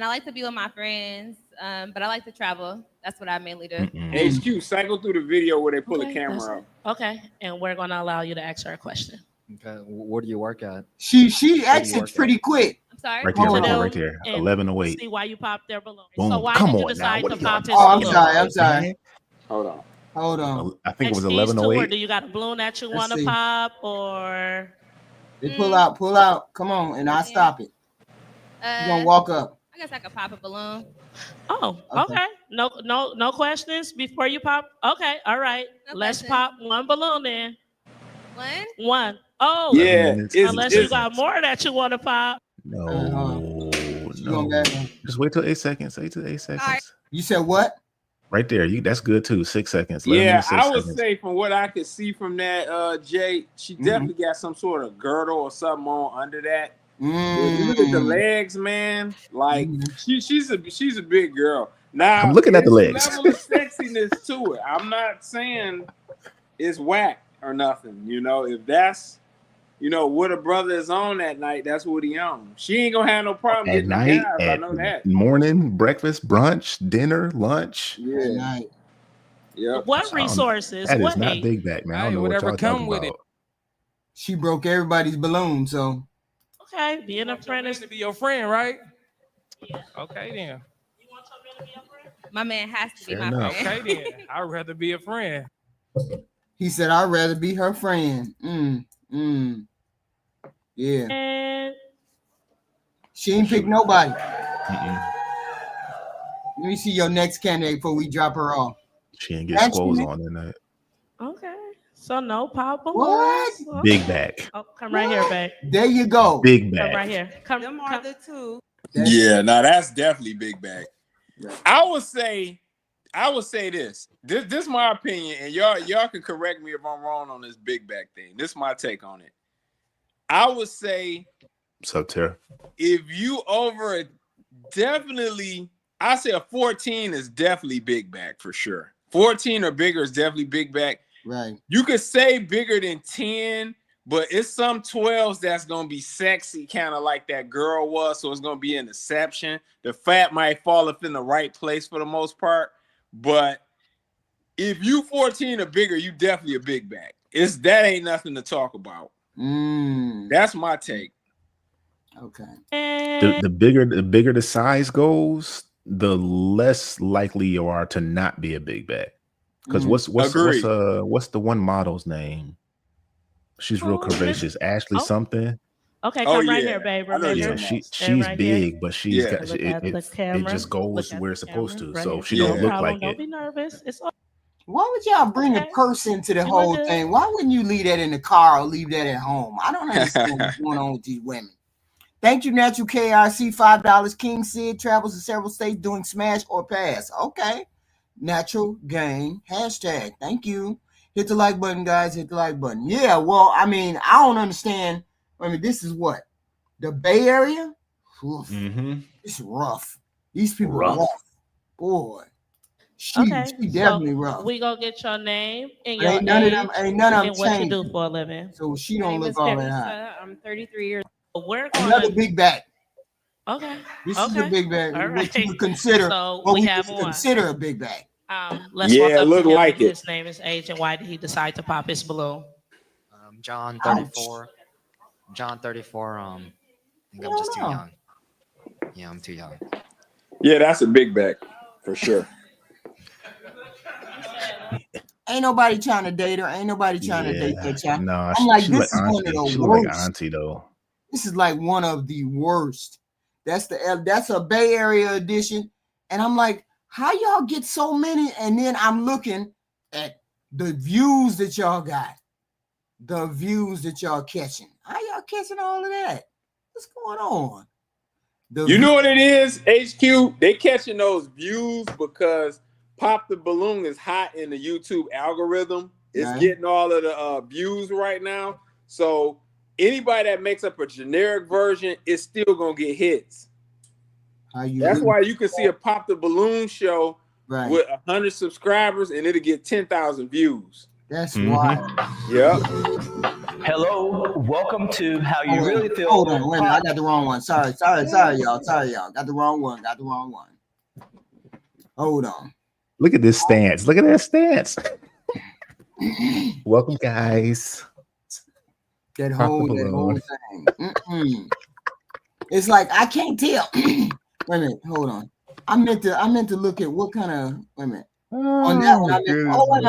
I like to be with my friends. But I like to travel. That's what I mainly do. HQ, cycle through the video where they pull the camera up. Okay, and we're gonna allow you to ask her a question. Okay, where do you work at? She exits pretty quick. I'm sorry. Right there. 11:08. See why you popped their balloon. Boom. So why Come did you on decide now. to What pop his Oh, balloon? I'm sorry. Hold on. I think it was Next these two, 11:08. or do you got a balloon that you Let's want to see. pop, or They pull out. Come on, and I stop it. You gonna walk up. I guess I could pop a balloon. Oh, okay. No questions before you pop. Okay, all right. Let's pop one balloon then. One. Oh, Yeah, unless you got more that you want to pop. No. Just wait till 8 seconds. 8 to 8 seconds. You said what? Right there. That's good too. 6 seconds. Yeah, 6 I would seconds. say from what I could see from that, Jay, she definitely got some sort of girdle or something on under that. If you look at the legs, man, like she's a big girl. Now I'm looking at the there's legs. a level of sexiness to it. I'm not saying it's whack or nothing. You know, if that's what a brother is on that night, that's what he on. She ain't gonna have no problem At getting night, the guys. I know that. morning, breakfast, brunch, dinner, lunch. Yeah. Yep. What resources? That What is not age? big back, man. I Hey, don't know what whatever y'all come talking with about. it. She broke everybody's balloon, so Okay, being a friend is to be your friend, right? Okay then. My man has to be Fair my enough. friend. Okay then. I'd rather be a friend. he said, "I'd rather be her friend." Yeah, And she ain't picked nobody. Let me see your next candidate before we drop her off. She didn't get squoze on that night. okay. So no pop balloons. What? Okay. Big back. Oh, come right here, babe. There you go. Big Come back. right here. Come. Them are the two. Yeah, now that's definitely big bag. I would say this. This is my opinion, and y'all can correct me if I'm wrong on this big back thing. This is my take on it. I would say What's up, Tara? if you over definitely, I say a 14 is definitely big back for sure. 14 or bigger is definitely big back. Right. You could say bigger than 10, but it's some 12s that's gonna be sexy, kind of like that girl was. So it's gonna be an exception. The fat might fall up in the right place for the most part. But if you 14 or bigger, you definitely a big back. That ain't nothing to talk about. That's my take. Okay. The bigger the size goes, the less likely you are to not be a big back. Because what's the one model's name? She's real curvaceous. Ashley something. Okay, come right here, babe. Remember? Yeah, she's right big, here. but she's got Look at the it camera. just goes Look where at it's the supposed to. camera. So Right she here. don't No look problem. like Don't it. be nervous. It's all Why would y'all bring a purse into the whole good? thing? Why wouldn't you leave that in the car or leave that at home? I don't understand what's going on with these women. Thank you, Natural KRC, $5. King Sid travels to several states doing smash or pass. Okay. Natural game hashtag. Thank you. Hit the like button, guys. Hit the like button. Yeah, well, I mean, I don't understand. I mean, this is what? The Bay Area? Oof. It's rough. These people are rough. Boy. She definitely rough. We gonna get your name and But your ain't none of them and what changed. you do for a living. So she don't look all that high. I'm 33 years old. We're Another big back. Okay. This is a big bag. All What you right. would consider, So what we we have would one. consider a big bag. Let's Yeah, walk up look to him. like it. His name is age and why did he decide to pop his balloon? John 34. John 34. I think I'm just too young. Yeah, I'm too young. Yeah, that's a big back for sure. Ain't nobody trying to date her. Ain't nobody trying to date that child. No, I'm like, she this like is one of auntie. She the look like worst. auntie though. This is like one of the worst. That's a Bay Area edition. And I'm like, how y'all get so many? And then I'm looking at the views that y'all got. The views that y'all catching. How y'all catching all of that? What's going on? You know what it is, HQ? They catching those views because Pop the Balloon is hot in the YouTube algorithm. It's Right. getting all of the views right now. So anybody that makes up a generic version is still gonna get hits. That's why you can see a Pop the Balloon show with 100 subscribers, and it'll get 10,000 views. That's wild. Yep. Hello, welcome to How You Really Feel. Hold on, wait a minute. I got the wrong one. Sorry, y'all. Got the wrong one. Hold on. Look at this stance. Look at that stance. Welcome, guys. That whole thing. It's like I can't tell. Wait a minute, hold on. I meant to look at what kind of wait a minute. On that one, hold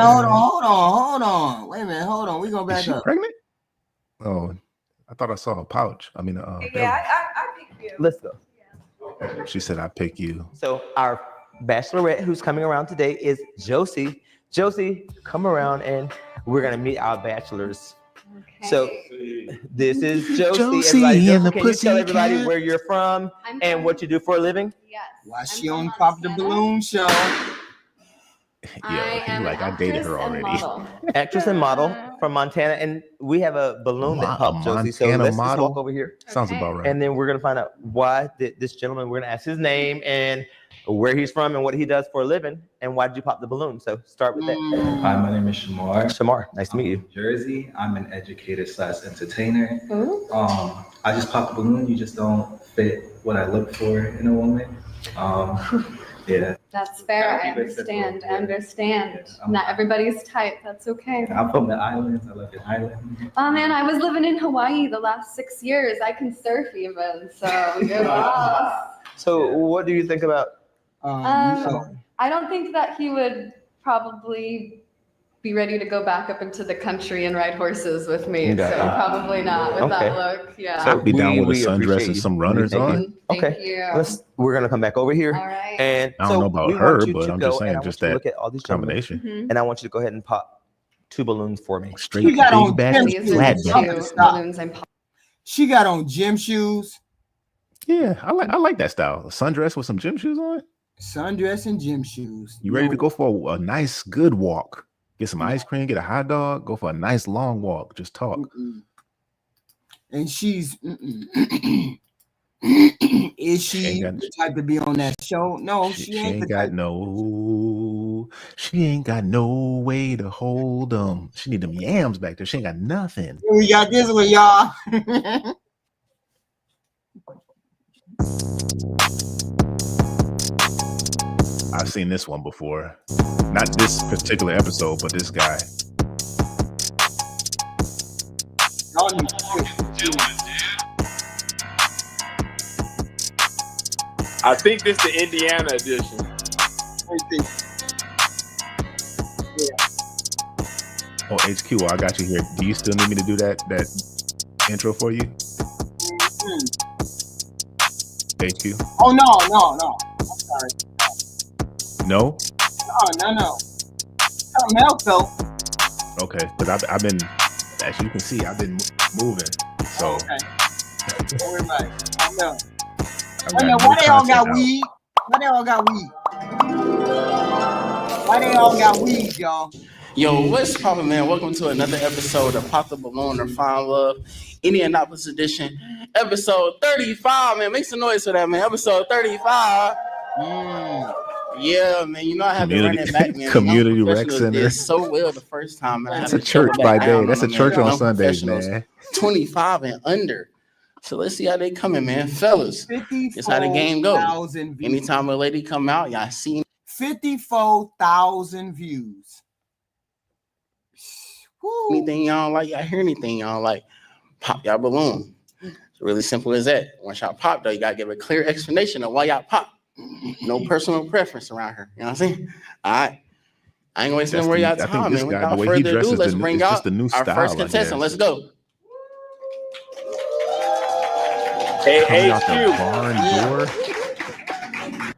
on. Wait a minute, hold on. We go back up. Pregnant? Oh, I thought I saw a pouch. I mean, I pick you. Let's go. She said, "I pick you." So our bachelorette who's coming around today is Josie. Josie, come around and we're gonna meet our bachelors. Okay. So this is Josie. Everybody, can you tell everybody where you're from and what you do for a living? Yes. Why she on Pop the Balloon Show? I dated her already. Actress and model from Montana, and we have a balloon that popped, Josie. So let's just walk over here. Sounds about right. And then we're gonna find out why this gentleman. We're gonna ask his name and where he's from and what he does for a living, and why did you pop the balloon? So start with that. Hi, my name is Shamar. Shamar, nice to meet you. Jersey. I'm an educator / entertainer. I just popped the balloon. You just don't fit what I look for in a woman. Yeah. That's fair. I understand. Not everybody's type. That's okay. I'm from the islands. I live in Ireland. Oh man, I was living in Hawaii the last 6 years. I can surf even. So good luck. So what do you think about? I don't think that he would probably be ready to go back up into the country and ride horses with me. So probably not with that look. Yeah. So be down with a sundress and some runners on. Thank you. We're gonna come back over here. All right. And I don't know about her, but I'm just saying, just that look at all these combination. Mm-hmm. And I want you to go ahead and pop 2 balloons for me. Straight big back, flat back. She got on gym shoes. Yeah, I like that style. A sundress with some gym shoes on. Sundress and gym shoes. You ready to go for a nice, good walk? Get some ice cream, get a hot dog, go for a nice long walk. Just talk. And she's is she the type to be on that show? No, she ain't got she ain't got no way to hold them. She need them yams back there. She ain't got nothing. We got this one, y'all. I've seen this one before. Not this particular episode, but this guy. I think this is the Indiana edition. Oh, HQ, I got you here. Do you still need me to do that intro for you? HQ? Oh, no. I'm sorry. No? No. Something else, though. Okay, because I've been, as you can see, I've been moving. So. Okay. Don't worry about it. I know. Why they all got weed? Why they all got weed, y'all? Yo, what's poppin', man? Welcome to another episode of Pop the Balloon or Find Love, Indianapolis edition. Episode 35, man. Make some noise for that, man. Episode 35. Yeah, man. You know I had to run it back, man. Community Rec Center. Did so well the first time, man. That's a church by day. That's a church on Sundays, man. 25 and under. So let's see how they coming, man. Fellas, it's how the game goes. Anytime a lady come out, y'all see 54,000 views. Anything y'all like, y'all hear anything y'all like, pop y'all balloon. It's really simple as that. Once y'all pop, though, you gotta give a clear explanation of why y'all pop. No personal preference around her. You know what I'm saying? All right. I ain't gonna waste more y'all time, man. Without further ado, let's bring out our first contestant. Let's go. Hey, HQ.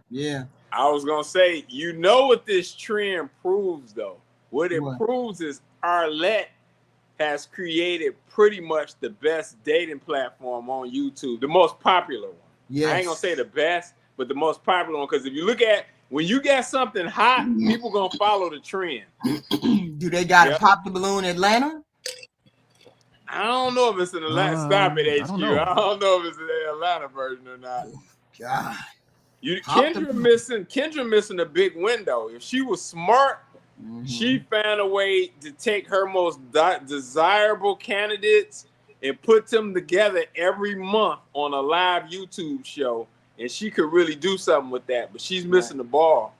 Yeah. I was gonna say, you know what this trend proves, though. What it proves is Arlette has created pretty much the best dating platform on YouTube, the most popular one. Yes. I ain't gonna say the best, but the most popular one. Because if you look at when you get something hot, people gonna follow the trend. Do they got to pop the balloon Atlanta? I don't know if it's an Atlanta. Stop it, HQ. I don't know if it's an Atlanta version or not. God. Kendra missing a big window. If she was smart, she found a way to take her most desirable candidates and put them together every month on a live YouTube show, and she could really do something with that. But she's missing the ball.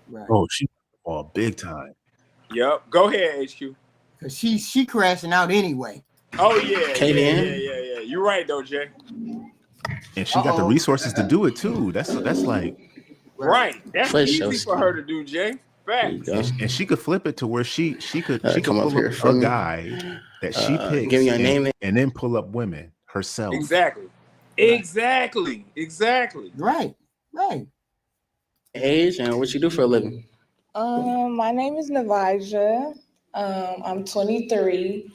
Right. Oh, she ball big time. Yep. Go ahead, HQ. Cause she crashing out anyway. Oh yeah. You're right though, Jay. And she got the resources to do it too. That's like right. That's easy for her to do, Jay. Facts. And she could flip it to where she could pull up a guy that she picks give me a name and then pull up women herself. Exactly. Right. Age and what you do for a living? My name is Navaja. I'm 23,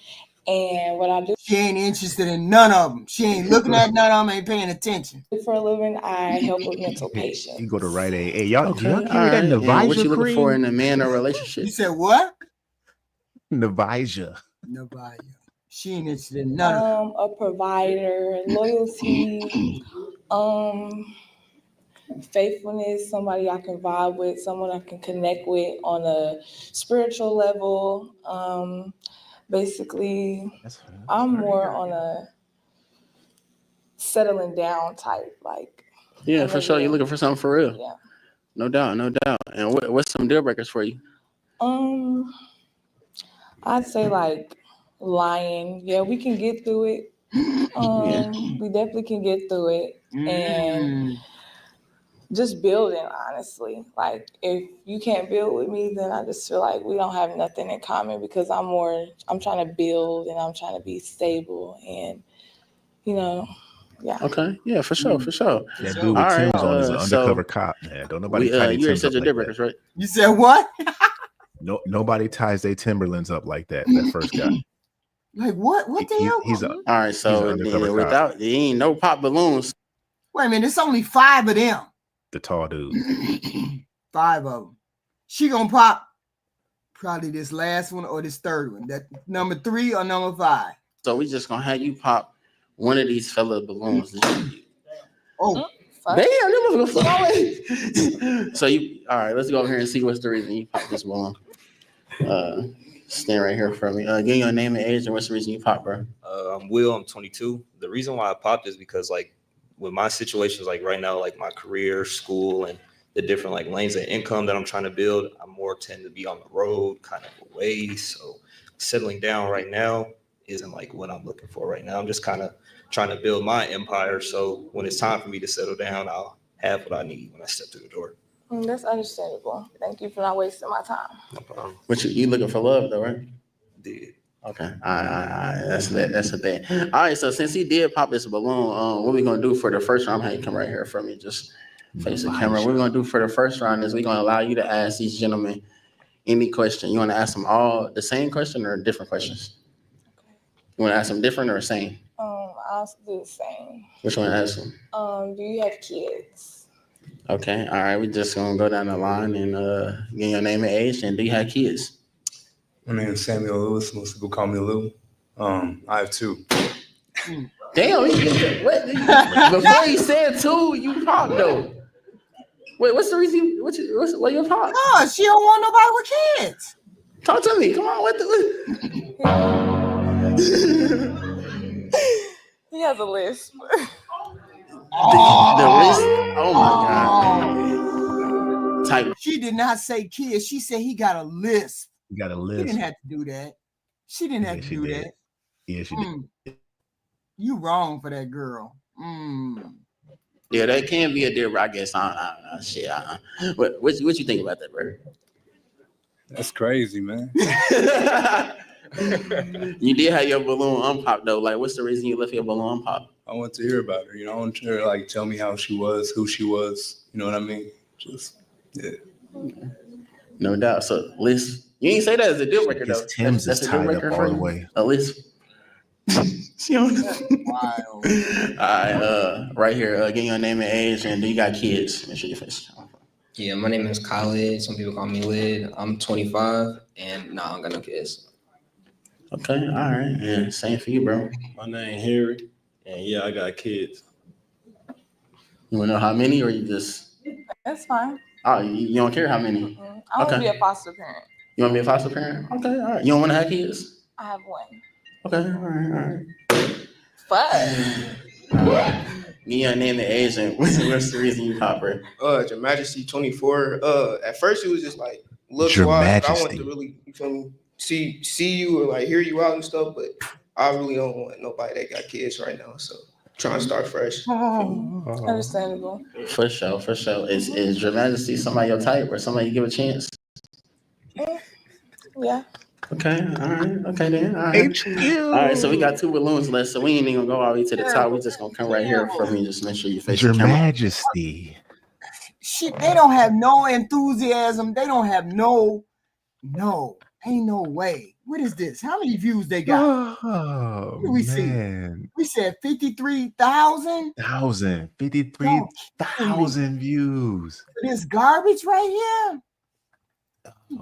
and what I do. She ain't interested in none of them. She ain't looking at none of them. Ain't paying attention. For a living, I help with mental patients. You go to Rite Aid. Hey, y'all, Okay. y'all carry that Navaja What you looking cream? for in a man or relationship? You said what? Navaja. She ain't interested in none of them. A provider, loyalty, faithfulness, somebody I can vibe with, someone I can connect with on a spiritual level. Basically, I'm more on a settling down type, like. Yeah, for sure. You're looking for something for real. Yeah. No doubt. And what's some deal breakers for you? I'd say like lying. Yeah, we can get through it. We definitely can get through it. And just building, honestly. Like if you can't build with me, then I just feel like we don't have nothing in common because I'm trying to build and I'm trying to be stable and, yeah. Okay. Yeah, for sure. That dude with Tim's on is an undercover cop, man. Don't nobody tie their you Timbs said up your like deal that. breakers, right? You said what? No, nobody ties their Timberlands up like that. That first guy. Like what? What the hell? All right, so he's an undercover cop. without there ain't no pop balloons. Wait a minute, it's only 5 of them. The tall dude. 5 of them. She gonna pop probably this last one or this third one. That number 3 or number 5. So we just gonna have you pop one of these fella balloons. Oh, damn, you must go far. So you all right? Let's go over here and see what's the reason you pop this balloon. Stand right here for me. Give your name and age and what's the reason you pop, bro? I'm Will. I'm 22. The reason why I popped is because like with my situations, like right now, like my career, school, and the different like lanes of income that I'm trying to build, I more tend to be on the road, kind of away. So settling down right now isn't like what I'm looking for right now. I'm just kind of trying to build my empire. So when it's time for me to settle down, I'll have what I need when I step through the door. That's understandable. Thank you for not wasting my time. No problem. But you looking for love though, right? Did. Okay. All right. That's a thing. All right. So since he did pop this balloon, what we gonna do for the first round? I'm gonna come right here for me. Just face the camera. What we're gonna do for the first round is we're gonna allow you to ask these gentlemen any question. You want to ask them all the same question or different questions? You want to ask them different or same? I'll do the same. Which one to ask them? Do you have kids? Okay. All right. We just gonna go down the line and get your name and age. And do you have kids? My name is Samuel Lewis. Most people call me Lou. I have 2. Damn, before he said 2, you popped though. Wait, what's the reason? What you pop? No, she don't want nobody with kids. Talk to me. Come on. He has a list. The list. Oh my God. Type. She did not say kids. She said he got a list. You got a He list. didn't have to do that. She didn't have to do that. Yeah, she did. You wrong for that girl. Yeah, that can be a deal. I guess. Shit. What you think about that, bro? That's crazy, man. You did have your balloon unpopped though. Like, what's the reason you left your balloon unpopped? I want to hear about her. I want her to like tell me how she was, who she was. You know what I mean? Just yeah. No doubt. So, Liz, you ain't say that as a deal breaker though. Tim's is a deal tied breaker up for all the you? way. Liz. She don't know. Wild. All right, right here. Get your name and age, and do you got kids? Make sure your face. Yeah, my name is Khalid. Some people call me Lid. I'm 25, and I don't got no kids. Okay, all right. Yeah, same for you, bro. My name Harry, and yeah, I got kids. You wanna know how many, or you just? That's fine. Oh, you don't care how many? I want to be a foster parent. You want to be a foster parent? Okay, all right. You don't want to have kids? I have one. Okay, all right. Fuck. You name the age and what's the reason you pop her? Your Majesty 24. At first it was just like look Your wise. I Majesty. want to really, you feel me, see you or like hear you out and stuff, but I really don't want nobody that got kids right now. So trying to start fresh. Understandable. For sure. Is Your Majesty somebody your type or somebody you give a chance? Yeah. Okay, all right. Okay then. All right. All right, so we got 2 balloons left, so we ain't even gonna go all the way to the top. We just gonna come right here for me. Just make sure you face Your the camera. Majesty. Shit, they don't have no enthusiasm. They don't have no, ain't no way. What is this? How many views they got? Oh, What do we see? We said 53,000. 53,000 views. This garbage right here.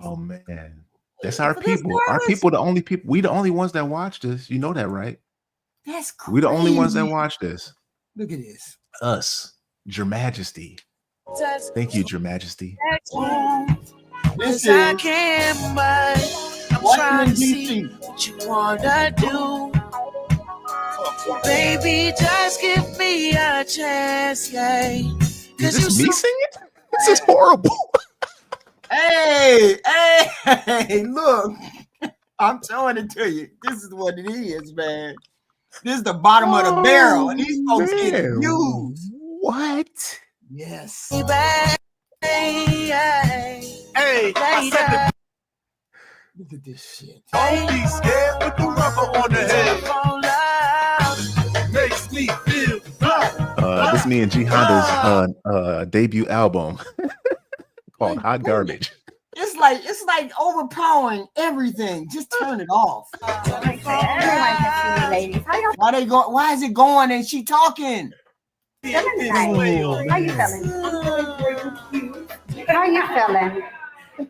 Oh man, that's our people. Our people, the only people. We the only ones that watch this. You know that, right? That's crazy. We the only ones that watch this. Look at this. Us, Your Majesty. Thank you, Your Majesty. This is I can't buy. I'm trying Washington, to see D.C. what you wanna do. Baby, just give me a chance, yeah. Is this me singing? This is horrible. Hey, look. I'm showing it to you. This is what it is, man. This is the bottom of the barrel. And these folks get views. What? Yes. Hey, I said Look at this shit. don't be scared with the rubber on the head. Makes me feel This is me and G Honda's debut album called Hot Garbage. It's like overpowering everything. Just turn it off. Everyone can see you, ladies. Why is it going and she talking? Feeling tonight? How you feeling? I'm feeling very cute. How you feeling?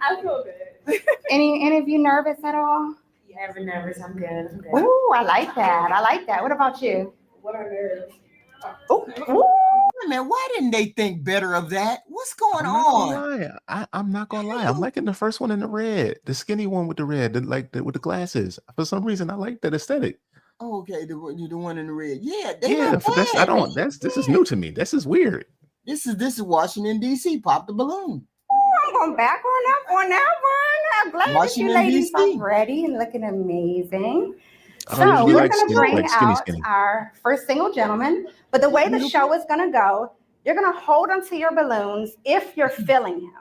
I feel good. Any of you nervous at all? Never nervous. I'm good. Ooh, I like that. What about you? What are nerves? Wait a minute, why didn't they think better of that? What's going on? I'm not gonna lie. I'm liking the first one in the red, the skinny one with the red, with the glasses. For some reason, I like that aesthetic. Oh, okay, the one in the red. Yeah, This is new to me. This is weird. This is Washington D.C. Pop the balloon. I'm going back on that one. I'm glad that you Washington, ladies D.C. are ready and looking amazing. I don't So usually we're like going to skinny- bring like skinny, out skinny. our first single gentleman. But the way the show is going to go, you're going to hold onto your balloons if you're feeling him.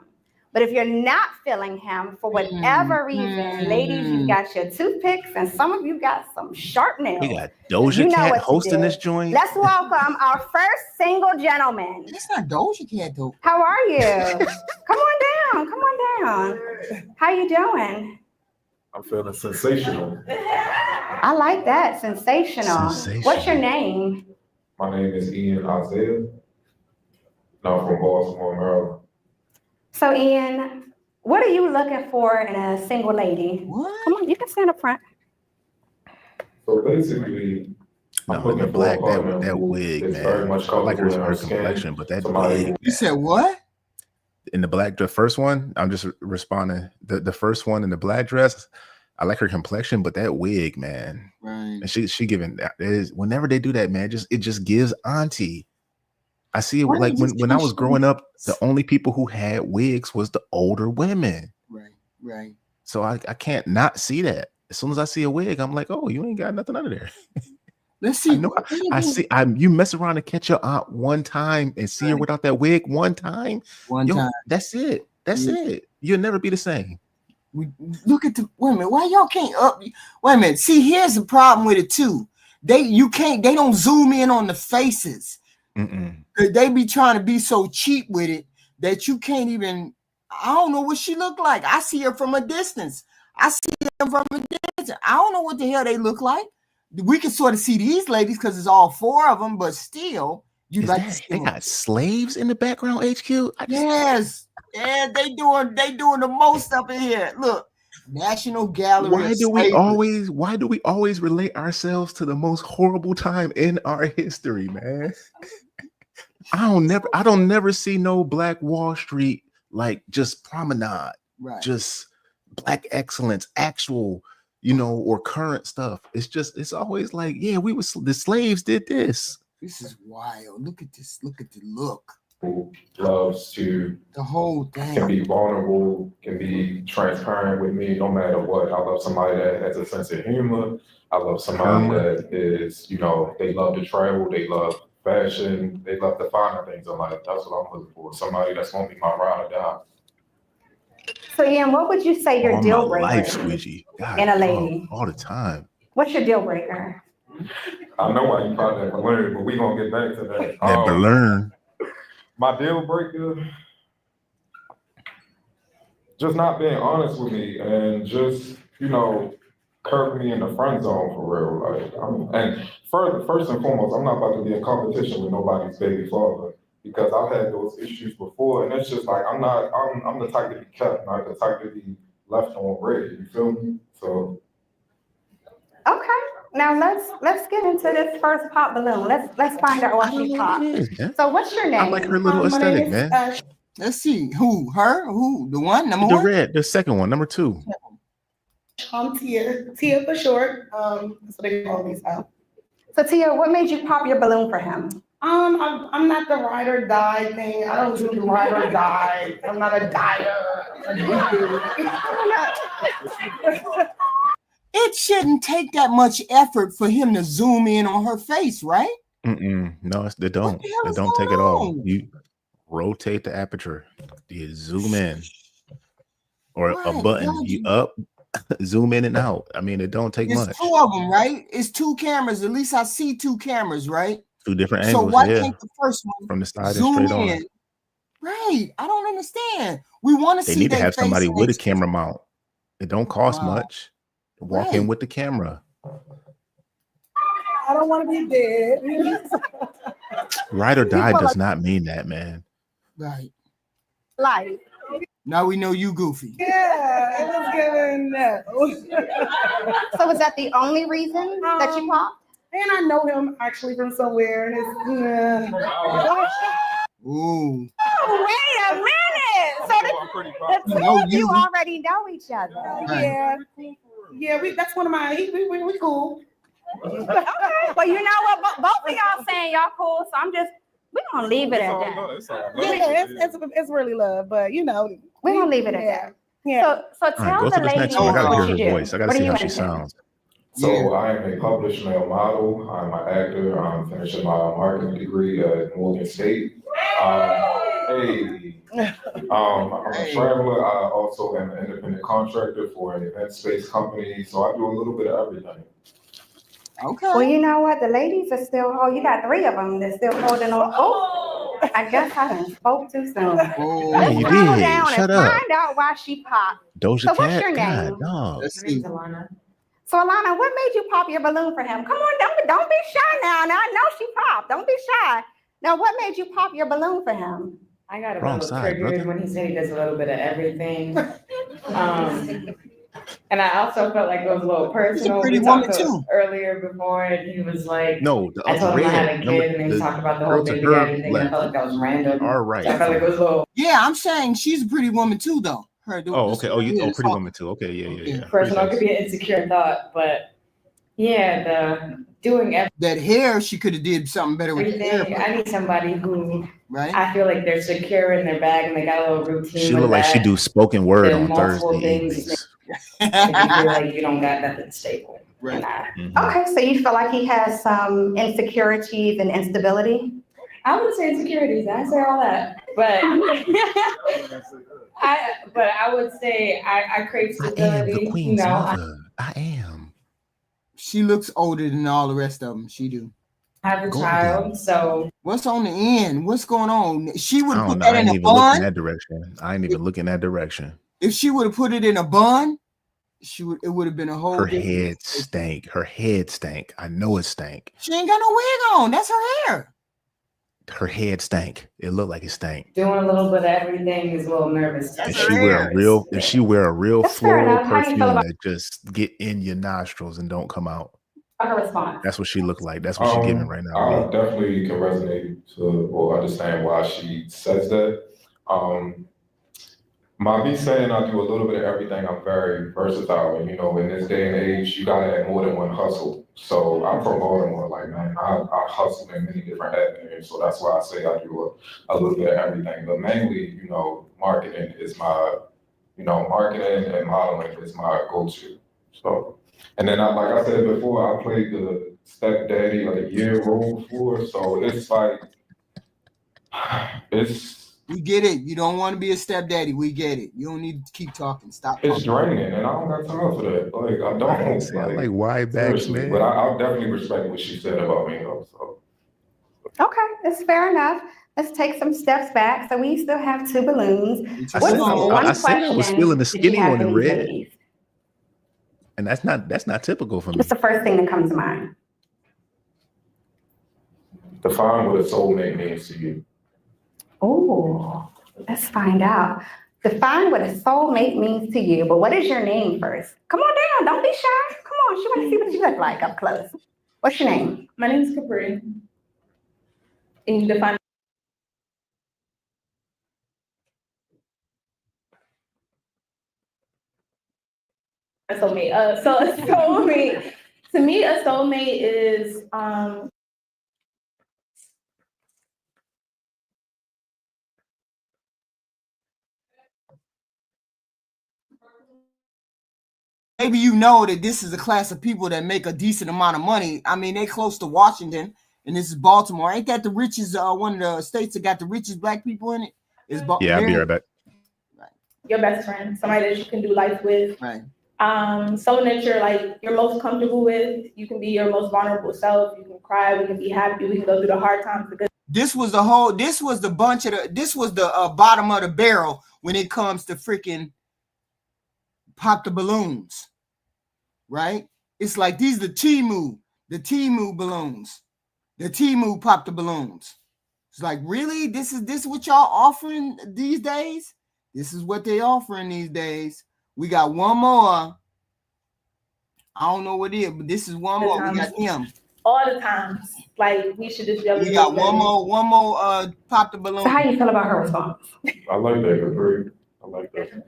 But if you're not feeling him for whatever reason, ladies, you got your toothpicks and some of you got some sharp nails. We got Doja You know Cat what to hosting do. this joint. Let's welcome our first single gentleman. It's not Doja Cat though. How are you? Come on down. How you doing? I'm feeling sensational. I like that. Sensational. What's your name? My name is Ian Isaiah. And I'm from Baltimore, Maryland. So Ian, what are you looking for in a single lady? What? Come on, you can stand up front. So basically, No, in the black, that wig, man. I like her complexion, but that wig. You said what? In the black, the first one, I'm just responding. The first one in the black dress, I like her complexion, but that wig, man. Right. And she giving that is whenever they do that, man, it just gives auntie. I see it Why like don't you when I just was growing up, the only people who had wigs was the older women. Right. So I can't not see that. As soon as I see a wig, I'm like, oh, you ain't got nothing under there. Let's see. You mess around and catch your aunt one time and see her without that wig one time. One time. That's it. That's it. You'll never be the same. Look at the women. Why y'all can't up? Wait a minute. See, here's the problem with it too. They don't zoom in on the faces. They be trying to be so cheap with it that you can't even. I don't know what she look like. I see her from a distance. I don't know what the hell they look like. We can sort of see these ladies because it's all four of them, but still, they got slaves in the background. HQ. Yes, yeah, they doing the most up in here. Look, National Gallery. Why do we always relate ourselves to the most horrible time in our history, man? I don't never see no Black Wall Street like just promenade, Right. just Black excellence, actual, or current stuff. It's always like, yeah, the slaves did this. This is wild. Look at this. Look at the look. Who loves to The whole thing. can be vulnerable, can be transparent with me no matter what. I love somebody that has a sense of humor. I love somebody that is, they love to travel, they love fashion, they love the finer things in life. That's what I'm looking for. Somebody that's gonna be my ride or die. So Ian, what would you say your All deal my breaker life, Squeegee. God, in a lady? all the time. What's your deal breaker? I know why you probably never learned, but we're gonna get back to that. Never learn. My deal breaker, just not being honest with me and just, curb me in the friend zone for real. And first and foremost, I'm not about to be in competition with nobody's baby father because I've had those issues before, and it's just like I'm the type to be kept, not the type to be left on red. You feel me? So. Okay. Now let's get into this first pop balloon. Let's find out what she popped. So what's your name? I like her little aesthetic, man. Let's see. Who? Her? Who? The one? Number one? The second one, number 2. Tia for short. That's what they call me. So Tia, what made you pop your balloon for him? I'm not the ride or die thing. I don't do the ride or die. I'm not a dyer. It shouldn't take that much effort for him to zoom in on her face, right? No, they don't. They don't take it all. You rotate the aperture. You zoom in. Or a button. You up, zoom in and out. I mean, it don't take much. It's 2 of them, right? It's 2 cameras. At least I see 2 cameras, right? 2 different angles. So why can't the first one from the side zoom and straight in? on? Right. I don't understand. We want to They see need to their have somebody face with a next to- camera mount. It don't cost much. Walk in with the camera. I don't want to be dead. Ride or die People does like- not mean that, man. Right. Life. Now we know you goofy. Yeah, it was given that. So was that the only reason that you popped? And I know him actually from somewhere. And it's, Ooh. Oh, wait a minute. So the 2 of you already know each other. Yeah, that's one of my. We cool. Okay. Well, you know what? Both of y'all saying y'all cool, so we're gonna leave it at that. Yeah, it's really love, but we're gonna leave it at that. Yeah. So All right, tell go the to this ladies next one. I gotta what hear you her do. voice. I gotta What see are how you she into? sounds. So I am a published male model. I'm an actor. I'm finishing my marketing degree at Morgan State. I'm a traveler. I also am an independent contractor for an event space company. So I do a little bit of everything. Okay. Well, you know what? The ladies are still. Oh, you got 3 of them that's still holding on. Oh, I guess I done spoke too soon. Oh, Let's you calm did. down Shut and up. find out why she popped. Doja So what's Cat? your name? God, dog. Let's see. So Alana, what made you pop your balloon for him? Come on, don't be shy now. Now I know she popped. Don't be shy. Now, what made you pop your balloon for him? I got a Wrong little side, triggered brother. when he said he does a little bit of everything. And I also felt like it was a little personal. pretty We talked woman, too. earlier before, and he was like, No, the I told other him I had red. a Number, kid, and then he the talked about the girl whole to baby her daddy thing. I left. felt like that was random. All right. So I felt like it was a little Yeah, I'm saying she's a pretty woman too, though. Her. Oh, okay. Pretty Woman too. Okay, yeah. personal. It could be an insecure thought, but yeah, the doing that hair, she could have did something better with the hair. everything. I need somebody who Right. I feel like they're secure in their bag and they got a little routine. She with look like she that. do spoken word Then on multiple Thursday things evenings. if you feel like you don't got nothing stable. Right. Okay, so you feel like he has some insecurities and instability? I wouldn't say insecurities. I say all that, but I would say I crave stability. queen's you know, mother. I am. She looks older than all the rest of them. She do. I have a child, so what's on the end? What's going on? She would I have don't put know. I that ain't in a even looking bun. that direction. I ain't even looking that direction. If she would have put it in a bun, it would have been a whole Her different- head stank. Her head stank. I know it stank. She ain't got no wig on. That's her hair. Her head stank. It looked like it stank. doing a little bit of everything is a little nervous. If she wear a real That's fair floral enough. How do you perfume feel about- that just get in your nostrils and don't come out. Her response. That's what she looked like. That's what she's giving right now. I definitely can resonate to or understand why she says that. My me saying I do a little bit of everything, I'm very versatile. And, you know, in this day and age, you gotta have more than one hustle. So I'm from Baltimore, like, man, I hustle in many different avenues. So that's why I say I do a little bit of everything. But mainly, you know, marketing is my, marketing and modeling is my go-to. So, and then like I said before, I played the stepdaddy of the year role before. So it's like, we get it. You don't want to be a stepdaddy. We get it. You don't need to keep talking. Stop. It's draining, and I don't got time for that. Like, I don't. See, I like wide backs, man. But I definitely respect what she said about me, though. So. Okay, that's fair enough. Let's take some steps back. So we still have 2 balloons. I said I was feeling the skinny one in red. And that's not typical for me. What's the first thing that comes to mind? Define what a soulmate means to you. Oh, let's find out. Define what a soulmate means to you. But what is your name first? Come on down. Don't be shy. Come on. She want to see what you look like up close. What's your name? My name is Capri. And you define a soulmate. So a soulmate, to me, a soulmate is maybe you know that this is a class of people that make a decent amount of money. I mean, they close to Washington, and this is Baltimore. Ain't that the richest, one of the states that got the richest black people in it? Yeah, I'll be right back. your best friend, somebody that you can do life with. Right. Someone that you're most comfortable with. You can be your most vulnerable self. You can cry. We can be happy. We can go through the hard times. This was the bottom of the barrel when it comes to freaking pop the balloons, right? It's like these are the Temu balloons. The Temu pop the balloons. It's like, really? This is what y'all offering these days? This is what they offering these days. We got one more. I don't know what it is, but this is one more. We got him. All the times. Like, we should just be able to. We got one more pop the balloon. So how you feel about her response? I like that, Capri. I like that.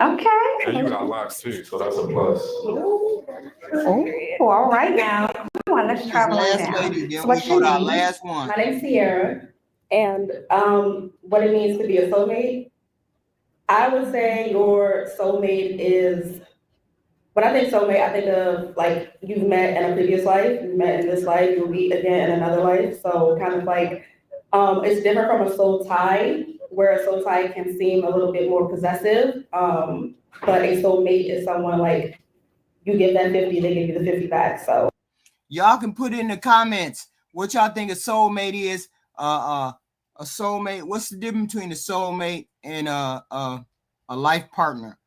Okay. And you got locks too, so that's a plus. Oh, all right now. Come on, let's travel on down. So what's your name? Last one. My name's Sierra, and what it means to be a soulmate. I would say your soulmate is, when I think soulmate, I think of like you've met in a previous life, you've met in this life, you'll meet again in another life. So kind of like, it's different from a soul tie, where a soul tie can seem a little bit more possessive. But a soulmate is someone like you give them 50, they give you the 50 back. So y'all can put in the comments what y'all think a soulmate is. A soulmate. What's the difference between a soulmate and a life partner?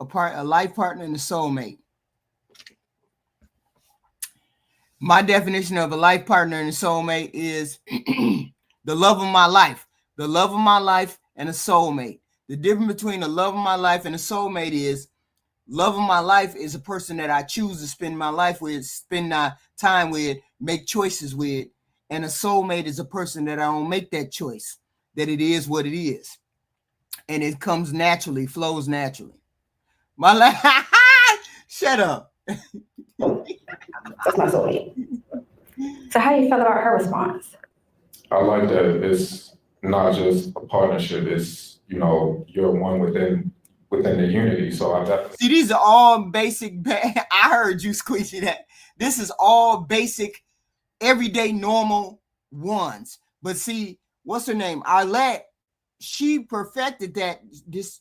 A life partner and a soulmate. My definition of a life partner and a soulmate is the love of my life. The love of my life and a soulmate. The difference between the love of my life and a soulmate is love of my life is a person that I choose to spend my life with, spend my time with, make choices with. And a soulmate is a person that I don't make that choice, that it is what it is. And it comes naturally, flows naturally. My life, shut up. That's my soulmate. So how do you feel about her response? I like that it's not just a partnership, it's, you're one within the unity. So I definitely see, these are all basic. I heard you squeezing that. This is all basic, everyday, normal ones. But see, what's her name? Arlette, she perfected that.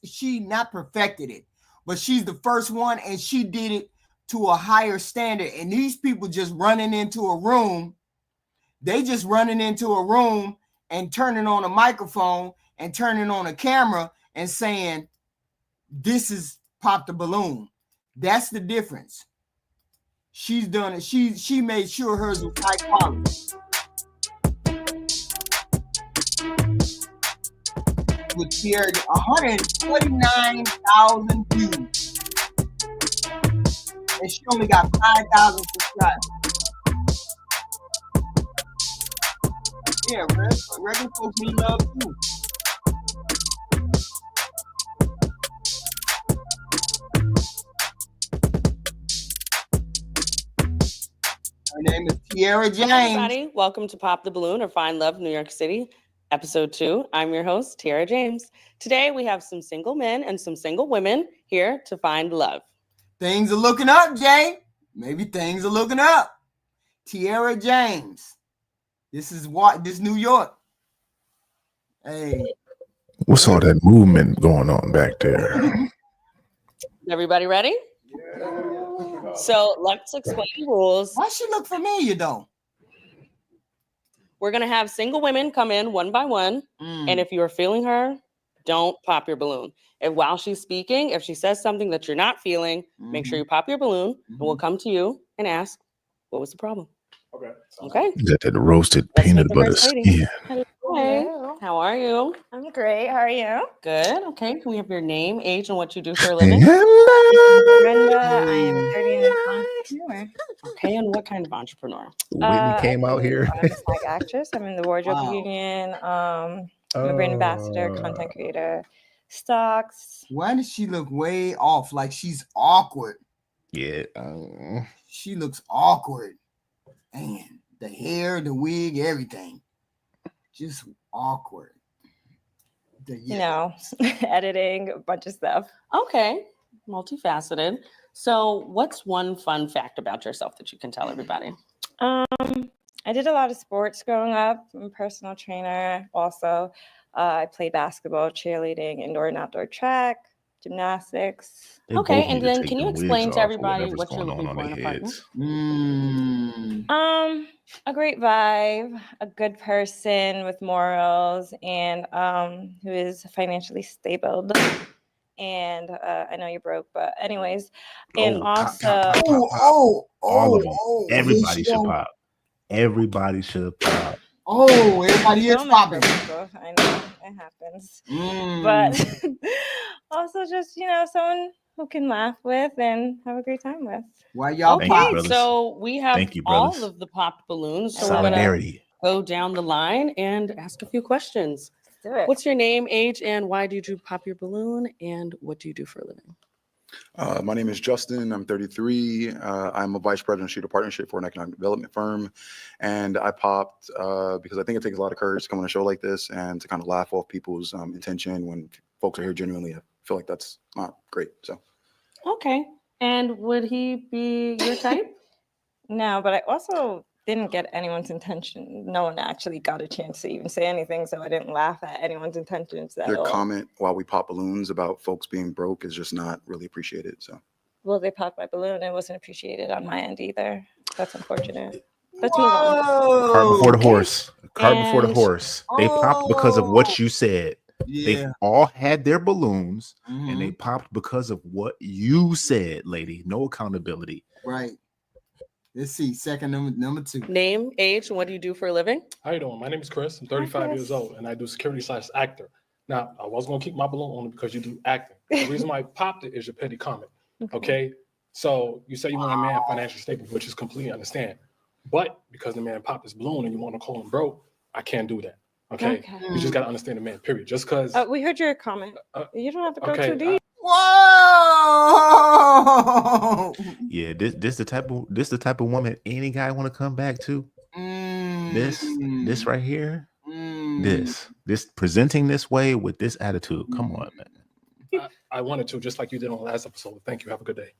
She not perfected it, but she's the first one, and she did it to a higher standard. And these people just running into a room. They just running into a room and turning on a microphone and turning on a camera and saying, this is pop the balloon. That's the difference. She's done it. She made sure hers was high quality. With here 149,000 views. And she only got 5,000 subscribers. Yeah, regular folks need love too. Her name is Tiara James. Hi, everybody. Welcome to Pop the Balloon or Find Love New York City, episode 2. I'm your host, Tiara James. Today, we have some single men and some single women here to find love. Things are looking up, Jay. Maybe things are looking up. Tiara James. This is New York. Hey. What's all that movement going on back there? Everybody ready? Yeah. So let's explain the rules. Why she look familiar though? We're gonna have single women come in one by one, and if you are feeling her, don't pop your balloon. If while she's speaking, if she says something that you're not feeling, make sure you pop your balloon, and we'll come to you and ask, what was the problem? Okay. Okay. That roasted peanut butter skin. Hello. How are you? I'm great. How are you? Good. Okay. Can we have your name, age, and what you do for a living? Brenda. I am 30 and an entrepreneur. Okay. And what kind of entrepreneur? Whitney came out here. I'm a SAG actress. I'm in the wardrobe union. I'm a brand ambassador, content creator, stocks. Why does she look way off? Like she's awkward. Yeah. She looks awkward. Man, the hair, the wig, everything. Just awkward. Editing, a bunch of stuff. Okay. Multifaceted. So what's one fun fact about yourself that you can tell everybody? I did a lot of sports growing up. I'm a personal trainer. Also, I played basketball, cheerleading, indoor and outdoor track, gymnastics. Okay, and then can you explain to everybody what you're looking for in a partner? A great vibe, a good person with morals, and who is financially stable. And I know you're broke, but anyways, and also all of them. Everybody should pop. Everybody should pop. Oh, everybody is popping. I know it happens, but also just someone who can laugh with and have a great time with. Why y'all pop? So we have all of the popped balloons. So Solidarity. We're gonna go down the line and ask a few questions. Let's do it. What's your name, age, and why did you pop your balloon? And what do you do for a living? My name is Justin. I'm 33. I'm a vice president of Shooter Partnership for an economic development firm. And I popped because I think it takes a lot of courage to come on a show like this and to kind of laugh off people's intention when folks are here genuinely. I feel like that's not great. So. Okay. And would he be your type? No, but I also didn't get anyone's intention. No one actually got a chance to even say anything, so I didn't laugh at anyone's intentions at all. Your comment while we pop balloons about folks being broke is just not really appreciated. So. Well, they popped my balloon. It wasn't appreciated on my end either. That's unfortunate. Let's move on. Cart before the horse. Cart before the horse. They popped because of what you said. Yeah. They all had their balloons and they popped because of what you said, lady. No accountability. Right. Let's see. Second number 2. Name, age, and what do you do for a living? How you doing? My name is Chris. I'm 35 years old, and I do security/actor. Now, I was gonna keep my balloon only because you do acting. The reason why I popped it is your petty comment. Okay. So you say you want a man financially stable, which is completely understand. But because the man popped his balloon and you want to call him broke, I can't do that. Okay. You just gotta understand the man. Period. Just because. We heard your comment. You don't have to go too deep. Whoa! Yeah, this the type of woman any guy want to come back to. This right here. This presenting this way with this attitude. Come on, man. I wanted to, just like you did on the last episode. Thank you. Have a good day.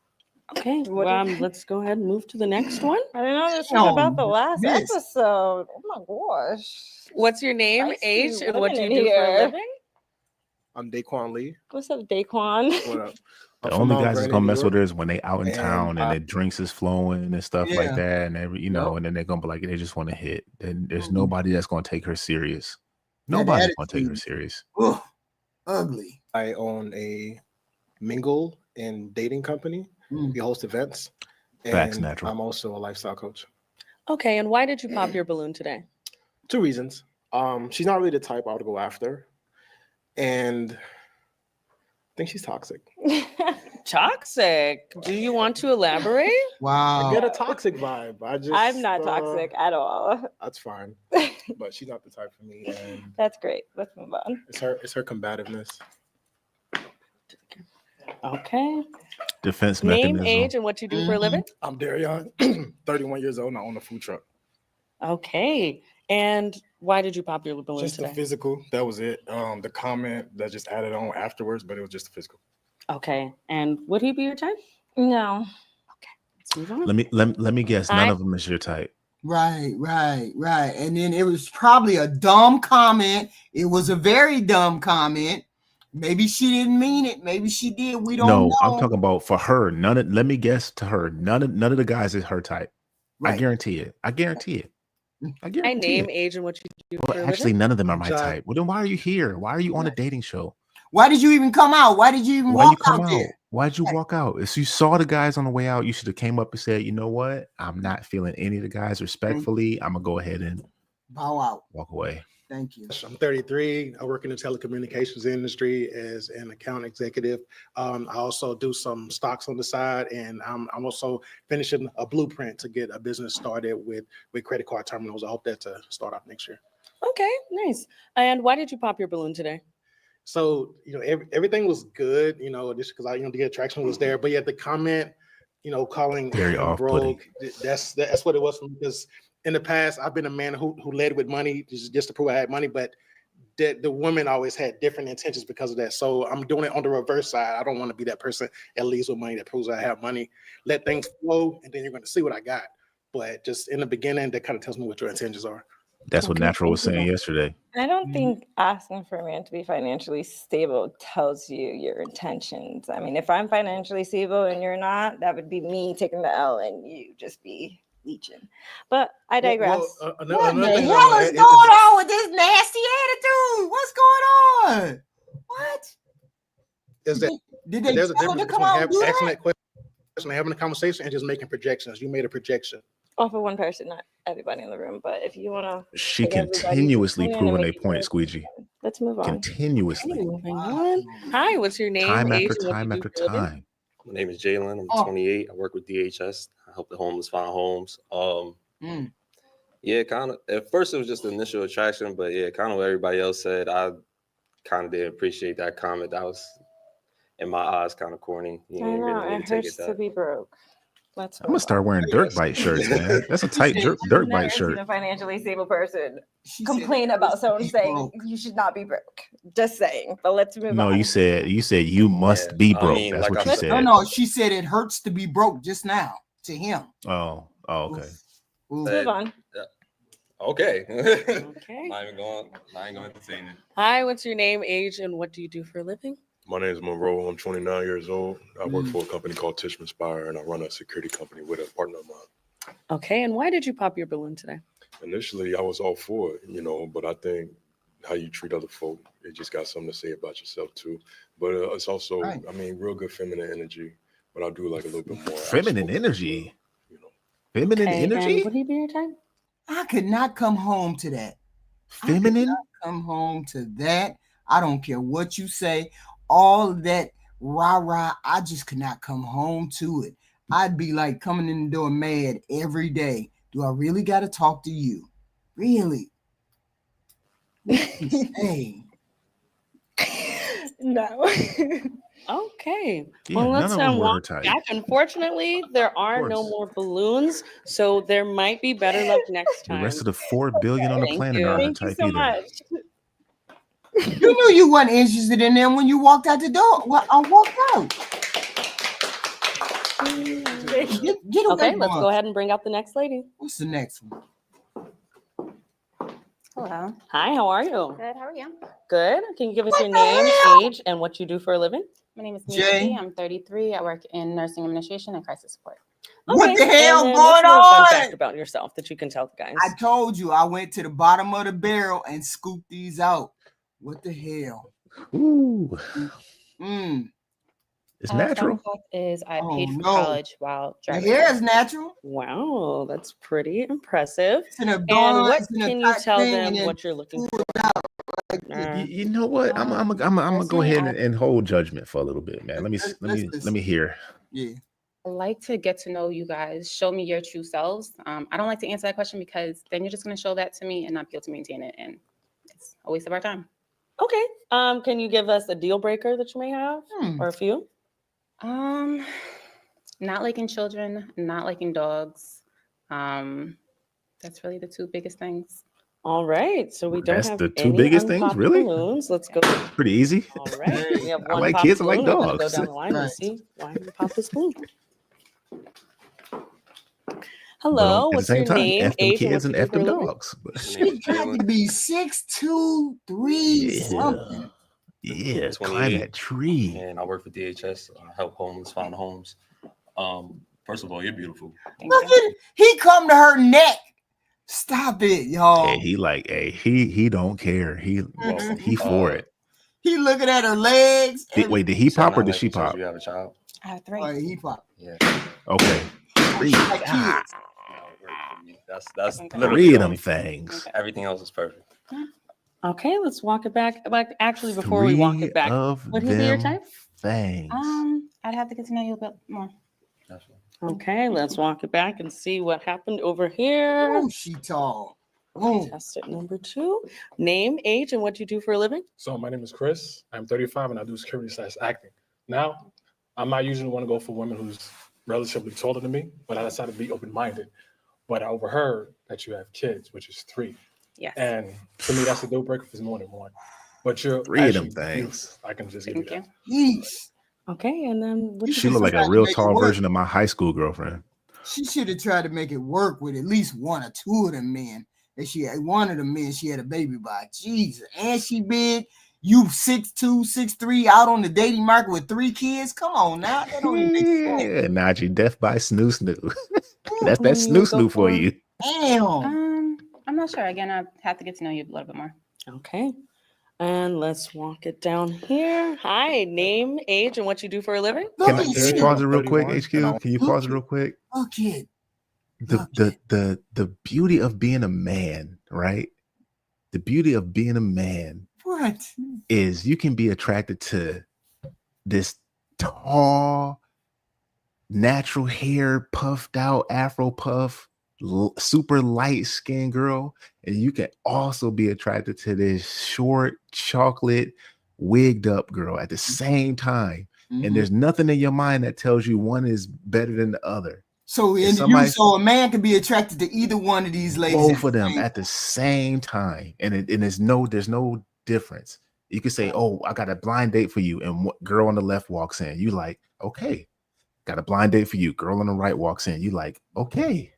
Okay. Let's go ahead and move to the next one. I didn't know this was about the last episode. Oh my gosh. What's your name, age, and what do you do for a living? I'm Daquan Lee. What's up, Daquan? What up? The only guys that's gonna mess with her is when they out in town and their drinks is flowing and stuff like that, and and then they're gonna be like, they just want to hit. And there's nobody that's gonna take her serious. Nobody's gonna take her serious. Ugly. I own a mingle and dating company. We host events. Facts, and natural. I'm also a lifestyle coach. Okay, and why did you pop your balloon today? 2 reasons. She's not really the type I would go after. And I think she's toxic. Toxic. Do you want to elaborate? I get a toxic vibe. I'm not toxic at all. That's fine. But she's not the type for me. And That's great. Let's move on. it's her combativeness. Okay. Defense Name, mechanism. age, and what you do for a living. I'm Darion, 31 years old, and I own a food truck. Okay. And why did you pop your balloon Just the today? physical. That was it. The comment that just added on afterwards, but it was just the physical. Okay. And would he be your type? No. Let's move on. Let me guess. None of them is your type. Right. And then it was probably a dumb comment. It was a very dumb comment. Maybe she didn't mean it. Maybe she did. We don't know. I'm talking about for her. Let me guess to her. None of the guys is her type. Right. I guarantee it. I guarantee Name, it. age, and what you do Well, for a actually, living. none of them are my type. Well, then why are you here? Why are you on a dating show? Why did you even come out? Why did you even walk out there? Why'd you walk out? If you saw the guys on the way out, you should have came up and said, you know what? I'm not feeling any of the guys respectfully. I'm gonna go ahead and bow out. Walk away. Thank you. I'm 33. I work in the telecommunications industry as an account executive. I also do some stocks on the side, and I'm also finishing a blueprint to get a business started with credit card terminals. I hope that to start off next year. Okay, nice. And why did you pop your balloon today? So, everything was good, just because the attraction was there. But yeah, the comment, calling Very him off-putting. broke, that's what it was for me. Because in the past, I've been a man who led with money just to prove I had money, but the women always had different intentions because of that. So I'm doing it on the reverse side. I don't want to be that person that leads with money, that proves I have money. Let things flow, and then you're going to see what I got. But just in the beginning, that kind of tells me what your intentions are. That's what Natural was saying yesterday. I don't think asking for a man to be financially stable tells you your intentions. I mean, if I'm financially stable and you're not, that would be me taking the L and you just be leeching. But I digress. What the hell is going on with this nasty attitude? What's going on? What? Is that Did they there's a tell her difference to come between out and do asking that? that question, having a conversation, and just making projections. You made a projection. Off of one person, not everybody in the room. But if you want to, She continuously proving a point, Squeegee. Let's move on. Continuously. Moving on. Hi, what's your name? Time age, after and what time you after do for a living? time. My name is Jalen. I'm 28. I work with DHS. I help the homeless find homes. Yeah, kind of. At first, it was just the initial attraction, but yeah, kind of what everybody else said. I kind of didn't appreciate that comment. That was, in my eyes, kind of corny. You I didn't know really need it to take hurts it to that. be broke. Let's. I'm gonna start wearing dirt bite shirts, man. That's a tight dirt I've bite never shirt. seen a financially stable person complain about someone saying you should not be broke. Just saying. But let's move No, on. you said you must be I broke. mean, That's like what I you said- said. No, she said it hurts to be broke just now to him. Oh, okay. Let's move on. Okay. Okay. Not even going to entertain it. Hi, what's your name, age, and what do you do for a living? My name is Monroe. I'm 29 years old. I work for a company called Tishman Spire, and I run a security company with a partner of mine. Okay, and why did you pop your balloon today? Initially, I was all for it, but I think how you treat other folk, it just got something to say about yourself too. But it's also, Right. I mean, real good feminine energy, but I do like a little bit more. Feminine energy. Feminine Okay, energy. and would he be your type? I could not come home to that. Feminine. Come home to that. I don't care what you say. All of that rah-rah, I just could not come home to it. I'd be like coming in the door mad every day. Do I really got to talk to you? Really? Hey. No. Okay. Yeah, Well, none let's of them were her walk type. back. Unfortunately, there are no course. more balloons, so there might be better luck next The time. rest of the 4 billion on the Thank planet you. are her Thank you type so either. much. You knew you weren't interested in them when you walked out the door. Well, I walked out. Get away Okay, from let's her. go ahead and bring up the next lady. What's the next one? Hello. Hi, how are you? Good. How are you? Good. Can you give us your name, age, and what you do for a living? My name is Jay. Miki. I'm 33. I work in nursing administration and crisis support. What the hell and then going what's a little fun on? fact about yourself that you can tell the guys? I told you I went to the bottom of the barrel and scooped these out. What the hell? Ooh, Mm. it's Fun natural. fact is I Oh, paid for no. college while The driving. hair is natural. Wow, that's pretty impressive. It's in a And bun, what it's in a can you tight tell thing, them and then what you're looking for? pull it out like partner. You know what? I'm gonna go ahead and hold judgment for a little bit, man. Let me hear. Yeah. I like to get to know you guys. Show me your true selves. I don't like to answer that question because then you're just going to show that to me and not be able to maintain it, and it's a waste of our time. Okay. Can you give us a deal breaker that you may have, or a few? Not liking children, not liking dogs. That's really the two biggest things. All right. So we don't That's have the two any biggest things, unpopped really? balloons. Let's go. Pretty easy. All right. We have I one like popped kids, I like balloon. We're gonna go dogs. down the line and see why you pop this balloon. Hello, what's your name, F them age, and kids what and you do F for a them living? dogs. She got to be 6'2", 3 something. Yeah, 28, climb that tree. And I work for DHS. I help homeless find homes. First of all, you're beautiful. Look at it. He come to her neck. Stop it, y'all. Hey, he don't care. He for it. He looking at her legs. Wait, did he pop or did she pop? You have a child. I have 3. Oh, he popped. Yeah. Okay. 3. God. That's 3 of them things. Everything else is perfect. Okay, let's walk it back. Actually, before we walk it back, would he be your type? Things. I'd have to get to know you a bit more. Okay, let's walk it back and see what happened over here. Oh, she tall. Test it number 2. Name, age, and what you do for a living. So my name is Chris. I'm 35 and I do security/acting. Now, I'm not usually want to go for women who's relatively taller than me, but I decided to be open-minded. But I overheard that you have kids, which is 3. Yes. And to me, that's a deal breaker if it's more than 1. But you're 3 of them actually things. beautiful. I can just give you that. Yeesh. Okay, and then what She looked like a real tall version of my high school girlfriend. She should have tried to make it work with at least 1 or 2 of them men. That she had one of the men she had a baby by. Jesus, and she big. You 6'2", 6'3", out on the dating market with 3 kids. Come on now, that don't even make sense. Yeah, Najee, death by snoo snoo. That's that snoo snoo for you. Damn. I'm not sure. Again, I have to get to know you a little bit more. Okay. And let's walk it down here. Hi, name, age, and what you do for a living. Can you pause it real quick, HQ? Can you pause it real quick? Okay. The beauty of being a man, right? The beauty of being a man What? is you can be attracted to this tall, natural hair, puffed out, afro puff, super light skinned girl. And you can also be attracted to this short, chocolate, wigged up girl at the same time. And there's nothing in your mind that tells you one is better than the other. So so a man can be attracted to either one of these ladies. Both of them at the same time. And there's no difference. You could say, oh, I got a blind date for you. And what girl on the left walks in. You like, okay. Got a blind date for you. Girl on the right walks in. You like, okay.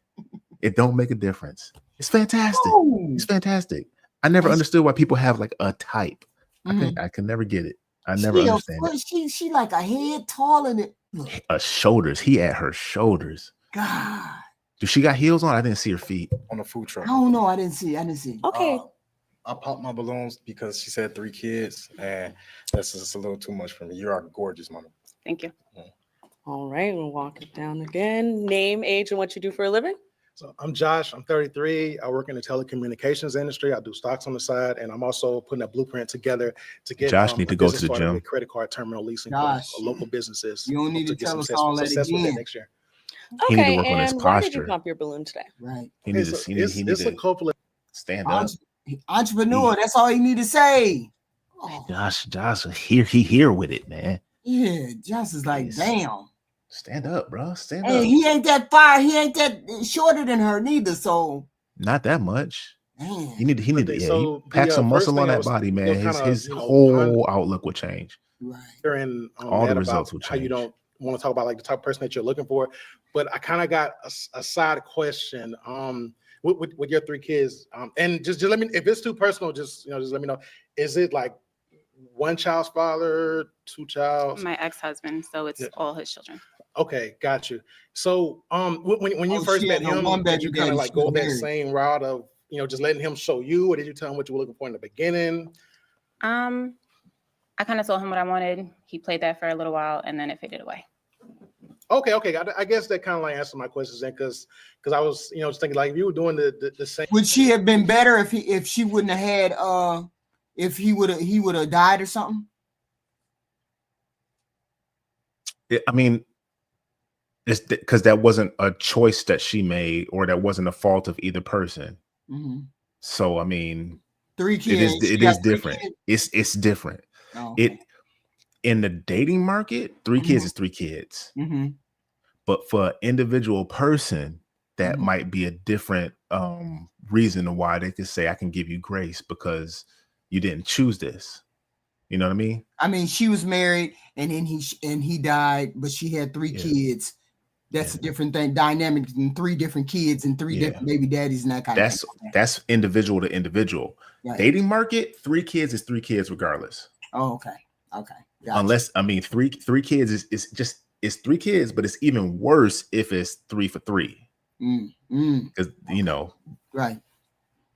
It don't make a difference. It's fantastic. Oh. It's fantastic. I never understood why people have like a type. I can never get it. I never understand it. She like a head taller than Shoulders. He at her shoulders. God. Do she got heels on? I didn't see her feet. On a food truck. I don't know. I didn't see. Okay. I popped my balloons because she said 3 kids, and that's just a little too much for me. You are gorgeous, mama. Thank you. All right, we'll walk it down again. Name, age, and what you do for a living. So I'm Josh. I'm 33. I work in the telecommunications industry. I do stocks on the side, and I'm also putting a blueprint together to get Josh need to go to the gym. with credit card terminal leasing Josh, for local businesses. You don't need to get tell some us all that success with again. next year. He need to Okay, work on his and why did you posture. pop your balloon today? Right. He needs It's a couple of stand up. Entrepreneur. That's all you need to say. Josh, he here with it, man. Yeah, Josh is like, damn. Stand up, bro. Stand Hey, up. he ain't that far. He ain't that shorter than her neither. So Not that much. man. He need to So pack the, some first muscle thing on I that was, body, man. you know, His kinda, whole outlook will change. And All the mad results about will how you change. don't want to talk about like the type of person that you're looking for. But I kind of got a side question. With your 3 kids, and just let me, if it's too personal, just let me know. Is it like 1 child's father, 2 child? My ex-husband, so it's all his children. Okay, got you. So when you first she met had no him, one did you baby kind of daddy, like she go was that married. same route of just letting him show you, or did you tell him what you were looking for in the beginning? I kind of told him what I wanted. He played that for a little while, and then it faded away. Okay. I guess that kind of like answered my questions then, because I was just thinking like if you were doing the same. Would she have been better if she wouldn't have had if he would have died or something? I mean, it's because that wasn't a choice that she made, or that wasn't a fault of either person. Mm-hmm. So I mean, 3 kids. It is different. It's different. Oh, okay. It in the dating market, 3 kids is 3 kids. Mm-hmm. But for an individual person, that might be a different reason why they could say, I can give you grace because you didn't choose this. You know what I mean? I mean, she was married and then he died, but she had 3 kids. That's a different thing, dynamic than 3 different kids and 3 different baby daddies and that kind of thing. That's individual to individual. Right. Dating market, 3 kids is 3 kids regardless. Oh, okay. Gotcha. Unless, I mean, three kids is 3 kids, but it's even worse if it's 3 for 3. Because right.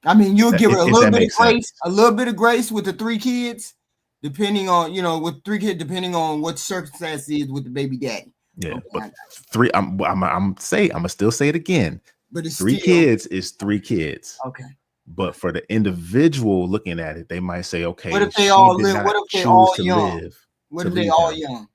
I mean, you'll give her a little bit of grace, with the 3 kids, depending on with 3 kids, depending on what circumstance is with the baby daddy. Yeah, but 3. I'm gonna still say it again. But it's 3 kids is 3 kids. Okay. But for the individual looking at it, they might say, okay, what if they all live? What if they all young? What if they all young?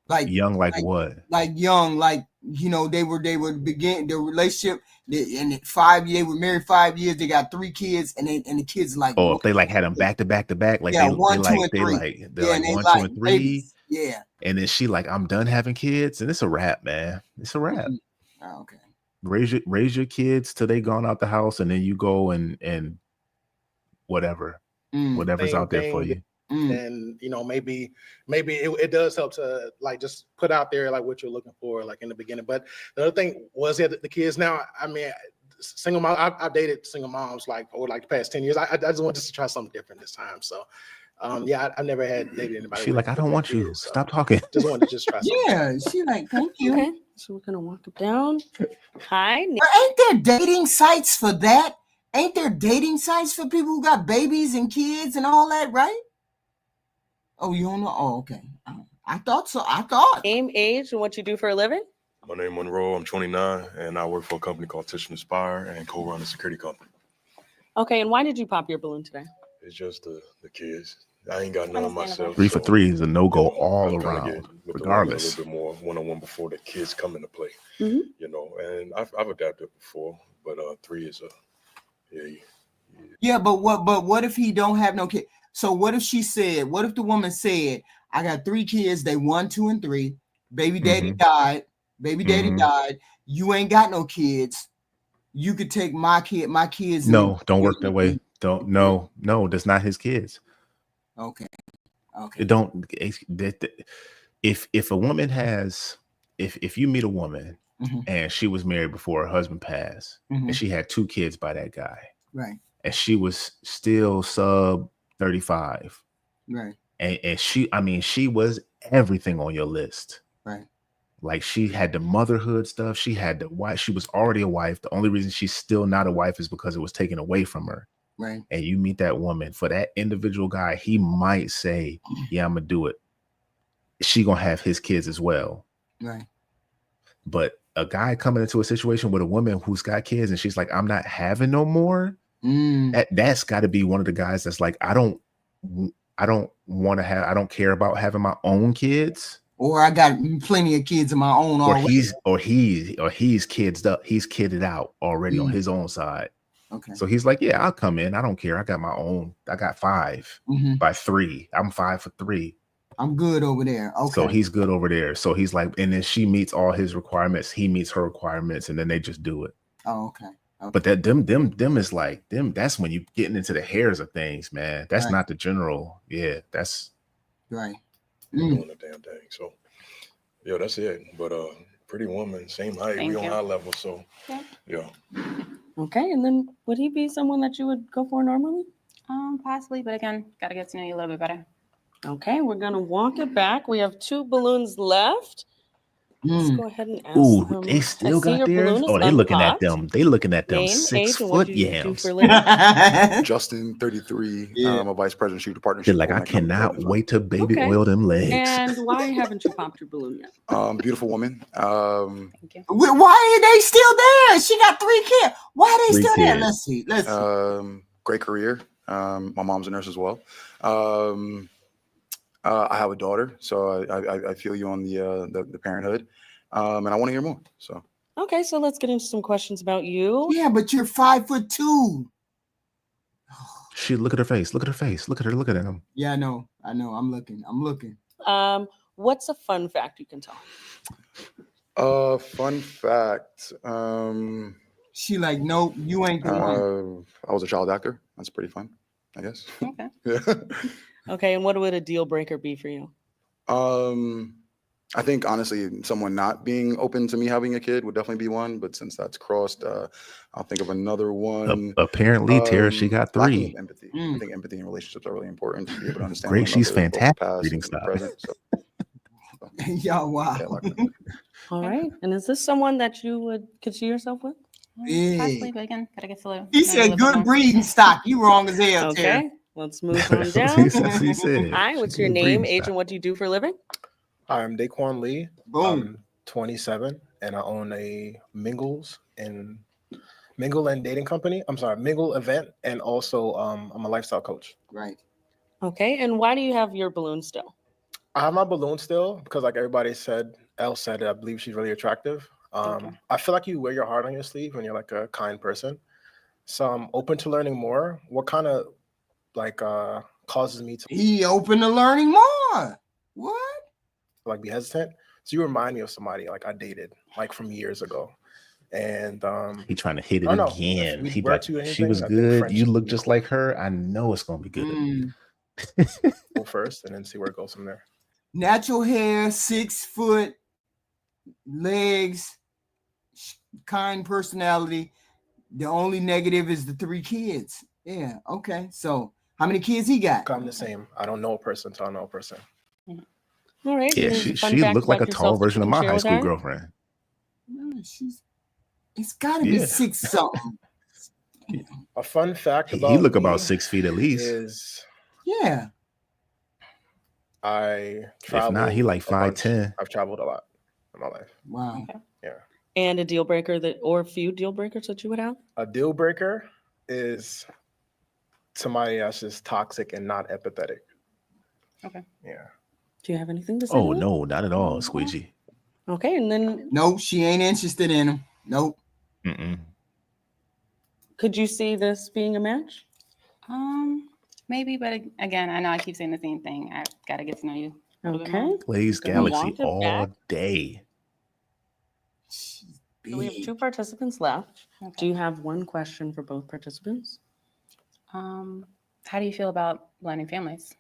Like young, like what? Like young, like they were begin the relationship, and 5 years, they were married 5 years. They got 3 kids, and the kids like. Oh, if they like had them back to back to back, like yeah, they 1, 2, and 3. They're like 1, 2, and 3. Babies. Yeah. And then she like, I'm done having kids, and it's a wrap, man. It's a wrap. Oh, okay. Raise your kids till they gone out the house, and then you go and whatever's out there for you. And maybe it does help to like just put out there like what you're looking for like in the beginning. But the other thing was the kids. Now, I mean, single mom. I've dated single moms like over like the past 10 years. I just wanted to try something different this time. So. I never had dated anybody. She like, I don't want you. Kids, so stop talking. Just wanted to try something. Yeah, she like, thank you. Okay, so we're gonna walk it down. Hi. But ain't there dating sites for that? Ain't there dating sites for people who got babies and kids and all that, right? Oh, you don't know? Oh, okay. I thought so. Name, age, and what you do for a living? My name is Monroe. I'm 29, and I work for a company called Tishman Aspire and co-run a security company. Okay, and why did you pop your balloon today? It's just the kids. I ain't got none myself. 3 for 3 is a no-go all I'm around, regardless. regardless. A little bit more one-on-one before the kids come into play. Mm-hmm. And I've adapted before, but 3 is Yeah, but what if he don't have no kid? So what if the woman said, I got 3 kids, they 1, 2, and 3. Baby daddy died. Died. You ain't got no kids. You could take my kids. No, don't work that way. No, that's not his kids. Okay. It don't. If a woman has, if you meet a woman and she was married before her husband passed, and she had 2 kids by that guy, right, and she was still sub 35, right, and she was everything on your list, right. Like she had the motherhood stuff. She had the wife. She was already a wife. The only reason she's still not a wife is because it was taken away from her. Right. And you meet that woman, for that individual guy, he might say, yeah, I'm gonna do it. She gonna have his kids as well. Right. But a guy coming into a situation with a woman who's got kids and she's like, I'm not having no more. That's got to be one of the guys that's like, I don't want to have, I don't care about having my own kids. Or I got plenty of kids of my own already. Or he's kidsed up. He's kidded out already on his own side. Okay. So he's like, yeah, I'll come in. I don't care. I got my own. I got 5 by 3. I'm 5 for 3. I'm good over there. Okay. So he's good over there. So he's like, and then she meets all his requirements. He meets her requirements, and then they just do it. Oh, okay. But that them is like them. That's when you getting into the hairs of things, man. That's not the general. Yeah, that's right. Doing the damn thing. So yeah, that's it. But pretty woman, same height. We on high level. So yeah. Okay, and then would he be someone that you would go for normally? Possibly, but again, gotta get to know you a little bit better. Okay, we're gonna walk it back. We have 2 balloons left. Let's go ahead and ask them. They still got theirs. Oh, they looking at them. They looking at them. Name, 6 age, foot yams. Justin, 33. I'm a vice president, shooter partnership. They're like, I cannot wait to baby oil them legs. And why haven't you popped your balloon yet? Beautiful woman. Why are they still there? She got 3 kids. Why are they still there? Let's see. Great career. My mom's a nurse as well. I have a daughter, so I feel you on the parenthood, and I want to hear more. So Okay, so let's get into some questions about you. Yeah, but you're 5'2". She look at her face. Look at her face. Look at her. Look at him. Yeah, I know. I'm looking. What's a fun fact you can tell? Fun fact. She like, nope, you ain't the one. I was a child actor. That's pretty fun, I guess. Okay. Yeah. Okay, and what would a deal breaker be for you? I think honestly, someone not being open to me having a kid would definitely be one. But since that's crossed, I'll think of another one. Apparently, Tara, she got lacking 3. empathy. I think empathy in relationships are really important to be able to understand. Great, one she's another, both the fantastic. past Reading and the style. present, so. Yeah, wow. All right, and is this someone that you could see yourself with? Possibly, but again, gotta get to know. He said good breeding stock. You wrong as hell, Okay, Terry. let's move on That's down. what he said. Hi, what's your Good name, breeding age, stock. and what do you do for a living? I'm Daquan Lee. Boom. I'm 27, and I own a Mingle and dating company. I'm sorry, Mingle event, and also I'm a lifestyle coach. Right. Okay, and why do you have your balloon still? I have my balloon still because, like everybody else said, I believe she's really attractive. I feel like you wear your heart on your sleeve when you're like a kind person. So I'm open to learning more. What kind of causes me to He open to learning more. What? be hesitant? So you remind me of somebody like I dated like from years ago. And He trying to hit it I don't know. again. If we He were like, to she anything, was I think good. friendship You would look be just cool. like her. I know it's gonna be good. Go first and then see where it goes from there. Natural hair, 6 foot, legs, kind personality. The only negative is the 3 kids. Yeah. Okay. So how many kids he got? I'm the same. I don't know a person until I know a person. All right. Yeah, and there's a fun she fact looked like a about tall yourself that version you of can my share high with school her? girlfriend. It's got to be Yeah. 6 something. A fun fact He about look me about 6 feet at least. is Yeah. I If travel. not, he like a bunch. 5'10". I've traveled a lot in my life. Wow. Yeah. And a deal breaker or a few deal breakers that you would have? A deal breaker is somebody that's just toxic and not empathetic. Okay. Yeah. Do you have anything to say? Oh to that? no, not at all, Squeegee. Okay, and then Nope, she ain't interested in him. Nope. could you see this being a match? Maybe, but again, I know I keep saying the same thing. I gotta get to know you a little bit Okay. more. Plays Gonna Galaxy walk it all back. day. So we have 2 participants left. Do you have one question for both participants? How do you feel about blending families?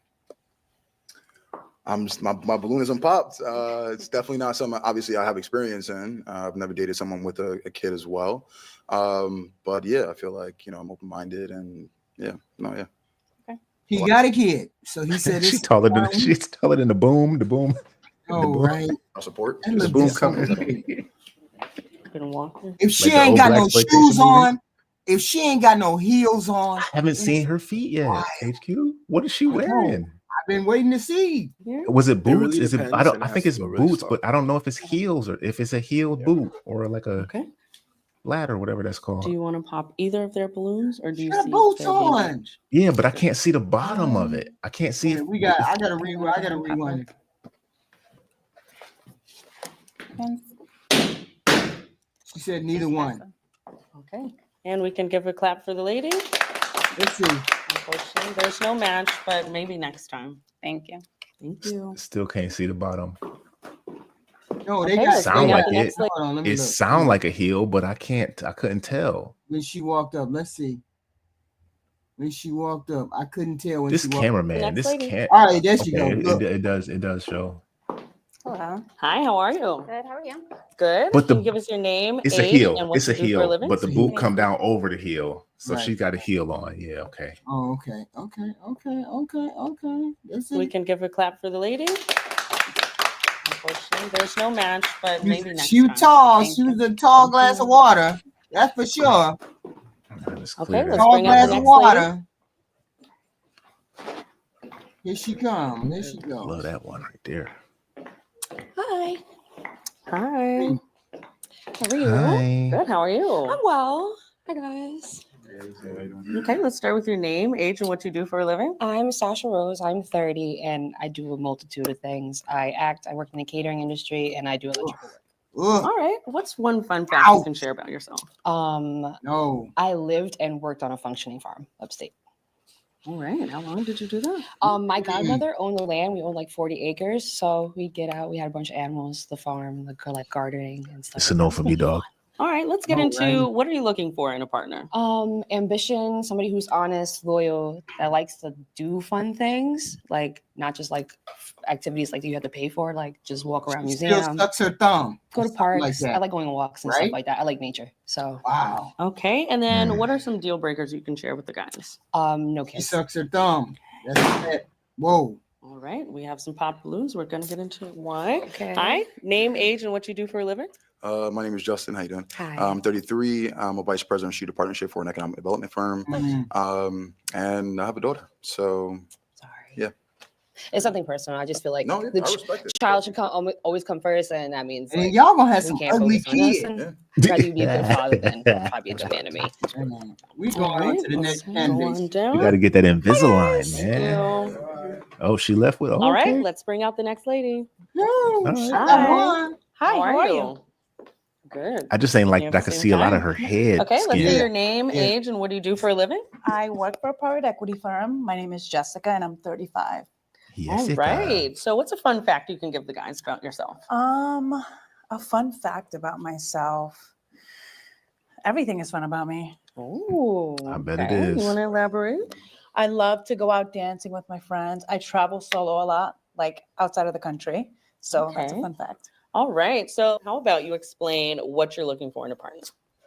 My balloon isn't popped. It's definitely not something obviously I have experience in. I've never dated someone with a kid as well. But yeah, I feel like, I'm open-minded and yeah. He got a kid. So he said She's it's taller than the boom. The boom. Oh, right. I'll support. That The look boom just coming. Gonna walk her. If she Like the ain't old got no blaxploitation shoes movie? on, if she ain't got no heels on, I haven't seen her feet yet. HQ. What is she I know. wearing? I've been waiting to see. Was it boots? really Is it? depends, and it I has think to it's go really boots, slow. but I don't know if it's heels or if it's a heeled boot or like a flat or whatever that's called. Do you want to pop either of their balloons, or do you Got see boots there being a on. match? Yeah, but I can't see the bottom of it. I can't see it. I gotta rewind it. She said neither one. Okay. And we can give a clap for the lady. Let's see. Unfortunately, there's no match, but maybe next time. Thank you. Thank you. Still can't see the bottom. No, Okay, they let's got Sound bring out like the it. next lady. Hold on, let me It look. sound like a heel, but I couldn't tell. When she walked up, let's see. When she walked up, I couldn't tell when This she walked cameraman, Next this lady. can't. All right, there she go. Okay, Look. it does show. Hello. Hi, how are you? Good. How are you? Good. But Can you give us your name, It's a age, heel. and what It's a you do for a heel, living? but the boot come down over the heel, so Right. she got a heel on. Yeah, okay. Oh, okay. That's We it. can give a clap for the lady. Unfortunately, there's no match, but maybe next She was time. tall. Thank She you. was a tall glass of water. That's for sure. Okay, let's Tall bring out glass the of next lady. water. Here she come. There she goes. Love that one right there. Hi. Hi. How are you? Hi. Good. How are you? I'm well. Hi guys. Okay, let's start with your name, age, and what you do for a living. I'm Sasha Rose. I'm 30 and I do a multitude of things. I act, I work in the catering industry, and I do electrical work. All right. What's one fun fact you can share about yourself? No. I lived and worked on a functioning farm upstate. All right. How long did you do that? My godmother owned the land. We owned like 40 acres. So we'd get out. We had a bunch of animals, the farm, like gardening and stuff. It's a no for me, dog. All right, let's get into what are you looking for in a partner? Ambition, somebody who's honest, loyal, that likes to do fun things, like not just like activities like you have to pay for, like just walk around museums. Still sucks her thumb. Go to parks. Like that. I like going on walks and stuff like that. I like nature. So wow. Okay, and then what are some deal breakers you can share with the guys? No She kids. sucks her thumb. That's it. Whoa. All right, we have some pop balloons. We're gonna get into why. Okay. Hi, name, age, and what you do for a living. My name is Justin. How you doing? Hi. I'm 33. I'm a vice president of Shooter Partnership for an economic development firm. And I have a daughter. So, yeah. It's something personal. I just feel like No, the I respect it. child should always come first, and that means And like, y'all gonna have we some can't ugly focus on us, kids. and I'd rather you be a good father than probably a good man to me. We going on to the next candidate. You got to get that Invisalign, man. Oh, she left with. All right, let's bring out the next lady. Hi. Hi, how are you? Good. I just ain't like You that. I have the could same see a lot of time? her head. Okay, let's skin. get your name, age, and what do you do for a living? I work for a private equity firm. My name is Jessica, and I'm 35. All right. So, what's a fun fact you can give the guys about yourself? A fun fact about myself. Everything is fun about me. Oh, I bet it is. You want to elaborate? I love to go out dancing with my friends. I travel solo a lot, like outside of the country. So that's a Okay. fun fact. All right. So, how about you explain what you're looking for in a partner?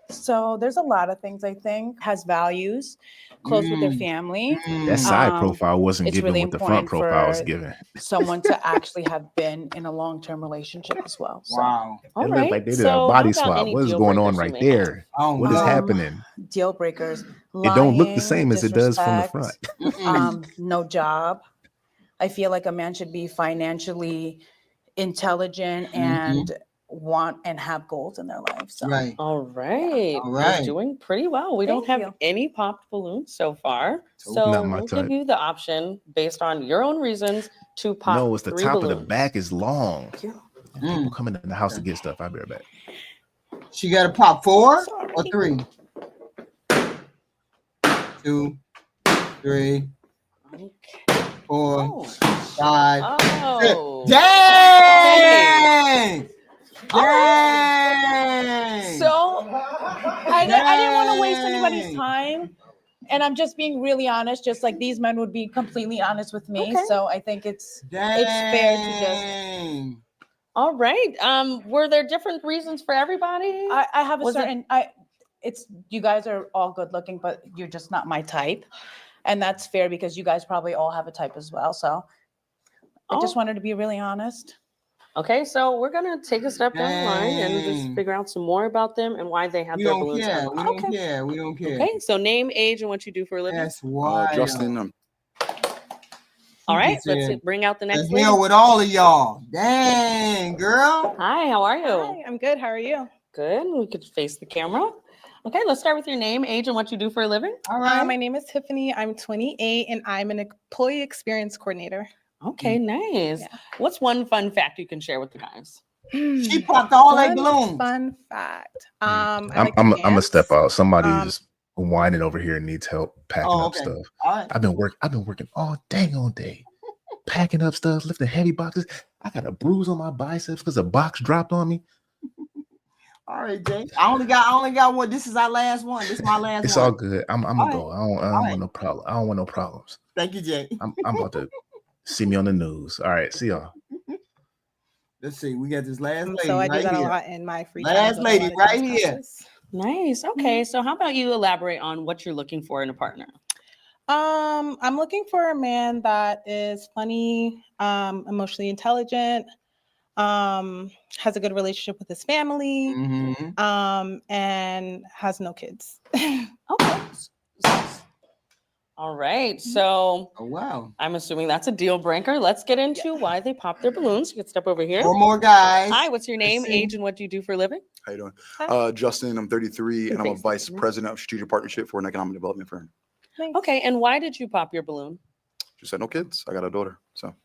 So there's a lot of things I think has values, close with their family. That side profile wasn't it's giving really what the front important profile was for giving. someone to actually have been in a long-term relationship as well. So. Wow. It looked like they did a body swap. What is going on right there? What is happening? Deal breakers. It don't look the Lying, same as it does from the front. disrespect, no job. I feel like a man should be financially intelligent and want and have goals in their life. So. Right. All right. All right. You're doing pretty well. We don't have any popped balloons so far. So Not my we'll type. give you the option based on your own reasons to pop No, it's the 3 top balloons. of the back is long. And people coming in the house to get stuff. I'll be right back. She got to pop 4 or 3? 2, 3, 4, 5, 6. Oh. Dang! Dang! So I didn't want to waste anybody's time. And I'm just being really honest, just like these men would be completely honest with me. Okay. So I think it's fair to just All right. Were there different reasons for everybody? I have a Was it- certain it's you guys are all good looking, but you're just not my type. And that's fair because you guys probably all have a type as well. So I just wanted to be really honest. Okay, so we're gonna take a step down the line and just Dang. figure out some more about them and why they have We their don't balloons. care. on. We don't care. We don't care. Okay, so name, age, and what you do for a living. That's why. Justin, All right, He let's said, bring out the next The hell lady. with all of y'all. Dang, girl. Hi, how are you? Hi, I'm good. How are you? Good. We could face the camera. Okay, let's start with your name, age, and what you do for a living. All right. My name is Tiffany. I'm 28 and I'm an employee experience coordinator. Okay, nice. What's one fun fact you can share with the guys? She popped all that One balloons. Fun fact. I'm I like to gonna dance. step out. Somebody is whining over here and needs help packing Oh, up okay. stuff. All right. I've been working all dang on day, packing up stuff, lifting heavy boxes. I got a bruise on my biceps because a box dropped on me. All right, Jay. I only got one. This is our last one. This is my last It's one. all good. I'm gonna go. I don't right. want no problem. I don't want no problems. Thank you, Jay. I'm about to see me on the news. All right, see y'all. Let's see. We got this last lady So I do right that here. a lot in my free time. Last so I lady go to right dance here. classes. Nice. Okay, so how about you elaborate on what you're looking for in a partner? I'm looking for a man that is funny, emotionally intelligent, has a good relationship with his family, and has no kids. Okay. All right. So wow. I'm assuming that's a deal breaker. Let's get into why they pop their balloons. You can step over here. 4 more guys. Hi, what's your name, Let's see. age, and what do you do for a living? How you doing? Justin, I'm 33, and I'm a vice president of strategic partnership for an economic development firm. Okay, and why did you pop your balloon? Just said no kids. I got a daughter, so.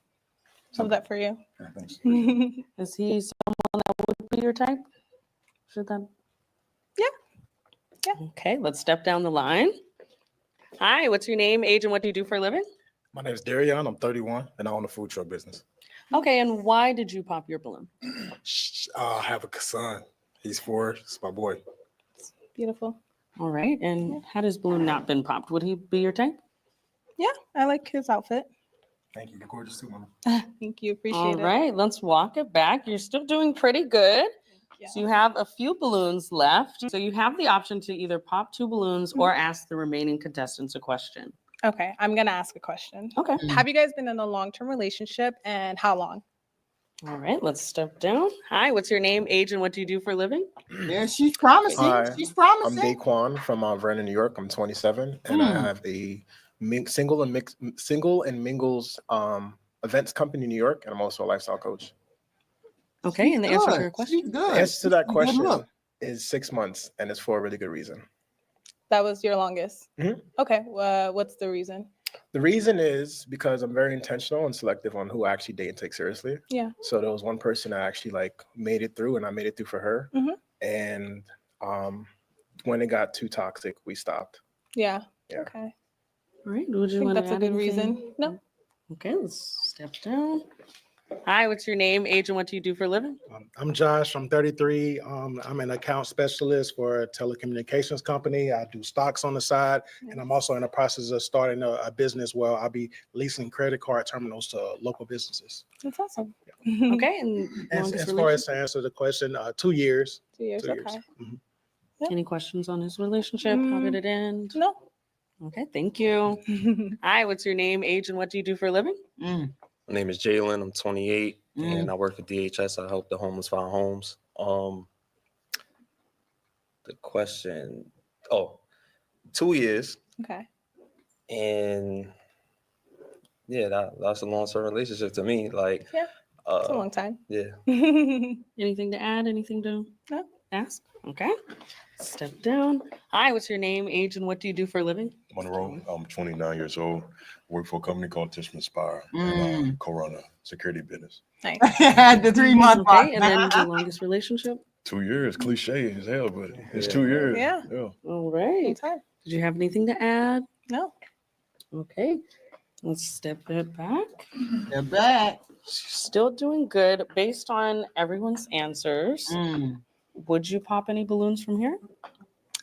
Love that for you. Yeah, thanks. Is he someone that would be your type? Should that? Yeah. Okay, let's step down the line. Hi, what's your name, age, and what do you do for a living? My name is Darion. I'm 31, and I own a food truck business. Okay, and why did you pop your balloon? I have a son. He's 4. It's my boy. Beautiful. All right, and had his balloon not been popped, would he be your type? Yeah, I like his outfit. Thank you. You're gorgeous too, mama. Thank you. Appreciate All it. right, let's walk it back. You're still doing pretty good. So you have a few balloons left. So you have the option to either pop 2 balloons or ask the remaining contestants a question. Okay, I'm gonna ask a question. Okay. Have you guys been in a long-term relationship, and how long? All right, let's step down. Hi, what's your name, age, and what do you do for a living? Yeah, she's promising. Hi, She's I'm promising. Daquan from Vernon, New York. I'm 27, and I have a single and mingles events company in New York, and I'm also a lifestyle coach. Okay, and the answer to your question? The answer to that Good question look. is 6 months, and it's for a really good reason. That was your longest. Mhm. Okay, what's the reason? The reason is because I'm very intentional and selective on who I actually date and take seriously. Yeah. So there was one person I actually like made it through, and I made it through for her. Mhm. And when it got too toxic, we stopped. Yeah. Yeah. Okay. All right, would I you think want to that's a add good anything? reason. No. Okay, let's step down. Hi, what's your name, age, and what do you do for a living? I'm Josh. I'm 33. I'm an account specialist for a telecommunications company. I do stocks on the side, and I'm also in the process of starting a business where I'll be leasing credit card terminals to local businesses. That's awesome. Okay, and As longest far as relationship? to answer the question, 2 years. 2 years. 2 years. Okay. Mhm. Any questions on his relationship? How did it end? No. Okay, thank you. Hi, what's your name, age, and what do you do for a living? My name is Jalen. I'm 28, and I work for DHS. I help the homeless find homes. The question, 2 years, Okay. and yeah, that's a long-term relationship to me. Like, Yeah. It's a long time. yeah. Anything to add? Anything to No. ask? Okay. Step down. Hi, what's your name, age, and what do you do for a living? Monroe, I'm 29 years old. Work for a company called Tishman Spire, and I co-run a security business. Nice. The 3 month Okay, and then the longest relationship? 2 years, cliche as hell, but it's 2 years. Yeah. All right. Long time. Did you have anything to add? No. Okay. Let's step it back. They're back. Still doing good based on everyone's answers. Would you pop any balloons from here?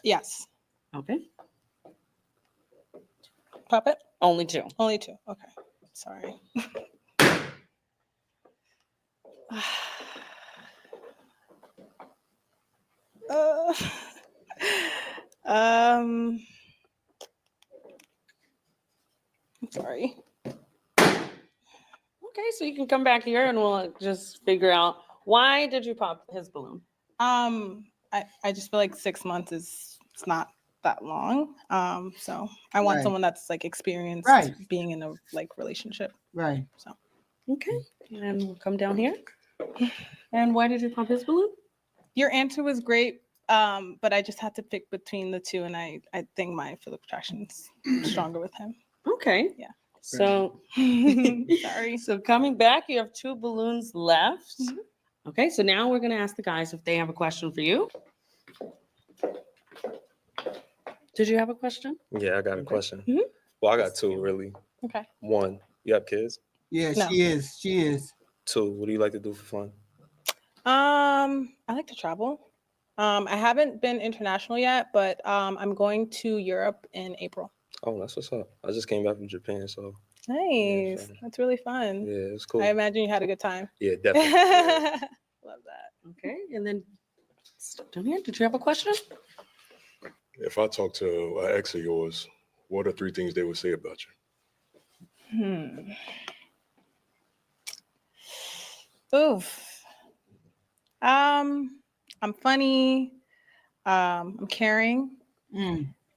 Yes. Okay. Pop it? Only 2. Only 2. Okay. Sorry. I'm sorry. Okay, so you can come back here and we'll just figure out why did you pop his balloon? I just feel like 6 months it's not that long. So I want Right. someone that's like experienced Right. being in a like relationship. Right. So Okay. And we'll come down here. And why did you pop his balloon? your answer was great. But I just had to pick between the 2, and I think my Philip attraction's stronger with him. Okay. Yeah. So Sorry. So coming back, you have 2 balloons left. Okay, so now we're gonna ask the guys if they have a question for you. Did you have a question? Yeah, I got a question. Well, I got 2 really. Okay. 1, you have kids? Yeah, No. she is. She is. 2, what do you like to do for fun? I like to travel. I haven't been international yet, but I'm going to Europe in April. Oh, that's what's up. I just came back from Japan, so Nice. That's really fun. yeah, it's cool. I imagine you had a good time. Yeah, definitely. Yeah. Love that. Okay, and then step down here. Did you have a question? If I talk to an ex of yours, what are 3 things they would say about you? Oof. I'm funny. I'm caring,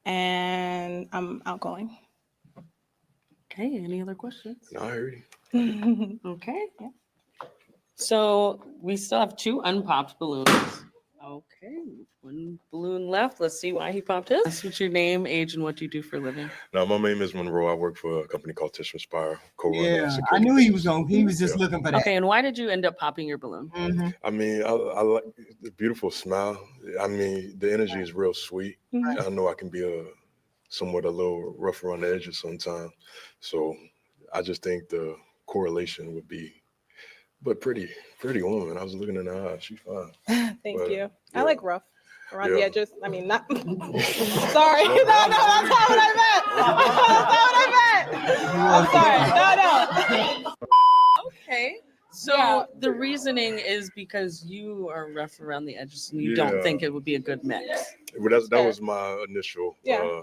and I'm outgoing. Okay, any other questions? No, I heard you. Okay. So we still have 2 unpopped balloons. Okay, 1 balloon left. Let's see why he popped his. What's your name, age, and what do you do for a living? Now, my name is Monroe. I work for a company called Tish Inspire, co-run Yeah, I security knew he business. was on. He was just looking for that. Okay, and why did you end up popping your balloon? I mean, I like the beautiful smile. I mean, the energy is real sweet. Mhm. I know I can be somewhat a little rough around the edges sometimes. So I just think the correlation would be, but pretty woman. I was looking in her eyes. She's fine. Thank But, you. I yeah. like rough around the Yeah. edges. I mean, not. Sorry, no, that's not what I meant. That's not what I meant. I'm sorry. No. Okay. So the reasoning is because you are rough around the edges and you don't Yeah. think it would be a good mix. But that was my initial Yeah.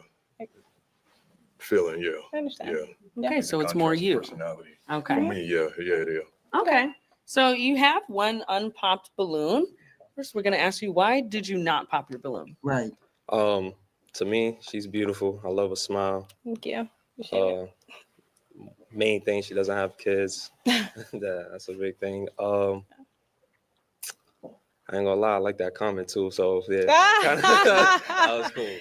feeling. Yeah. I understand. Yeah. Okay, so it's more Contrast you. personality. Okay. For me, yeah, it is. Okay. So you have 1 unpopped balloon. First, we're going to ask you, why did you not pop your balloon? Right. To me, she's beautiful. I love her smile. Thank you. Main thing, she doesn't have kids. That's a big thing. I ain't gonna lie, I like that comment too. So yeah, that was cool.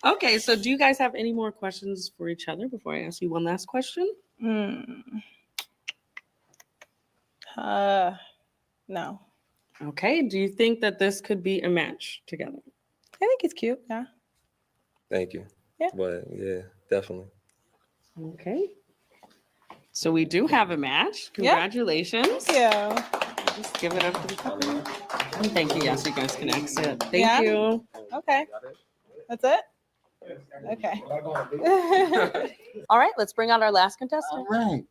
Okay, so do you guys have any more questions for each other before I ask you one last question? No. Okay, do you think that this could be a match together? I think it's cute. Yeah. Thank you. Yeah. But yeah, definitely. Okay. So we do have a match. Congratulations. Yeah. Just give it up to the couple. And thank you. Yes, you guys can exit. Thank Yeah? you. Okay. That's it? Okay. All right, let's bring out our last contestant. All right.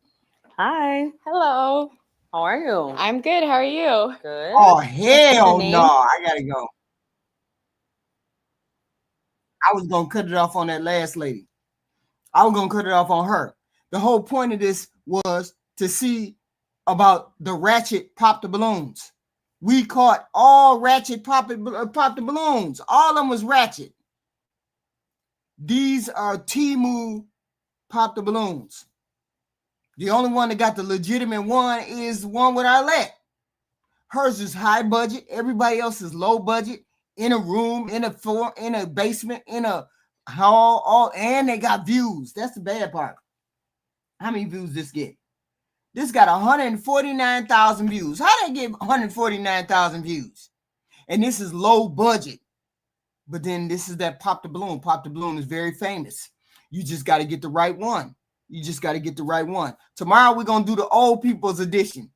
Hi. Hello. How are you? I'm good. How are you? Good. Oh hell name? no! I gotta go. I was gonna cut it off on that last lady. I was gonna cut it off on her. The whole point of this was to see about the ratchet pop the balloons. We caught all ratchet pop the balloons. All of them was ratchet. These are Temu pop the balloons. The only one that got the legitimate one is the one with Arlette. Hers is high budget. Everybody else is low budget. In a room, in a basement, in a hall, and they got views. That's the bad part. How many views this get? This got 149,000 views. How they get 149,000 views? And this is low budget. But then this is that pop the balloon. Pop the balloon is very famous. You just got to get the right one. You just got to get the right one. Tomorrow we're going to do the old people's edition.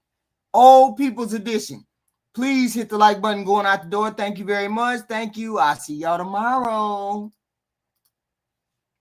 Old people's edition. Please hit the like button going out the door. Thank you very much. Thank you. I'll see y'all tomorrow.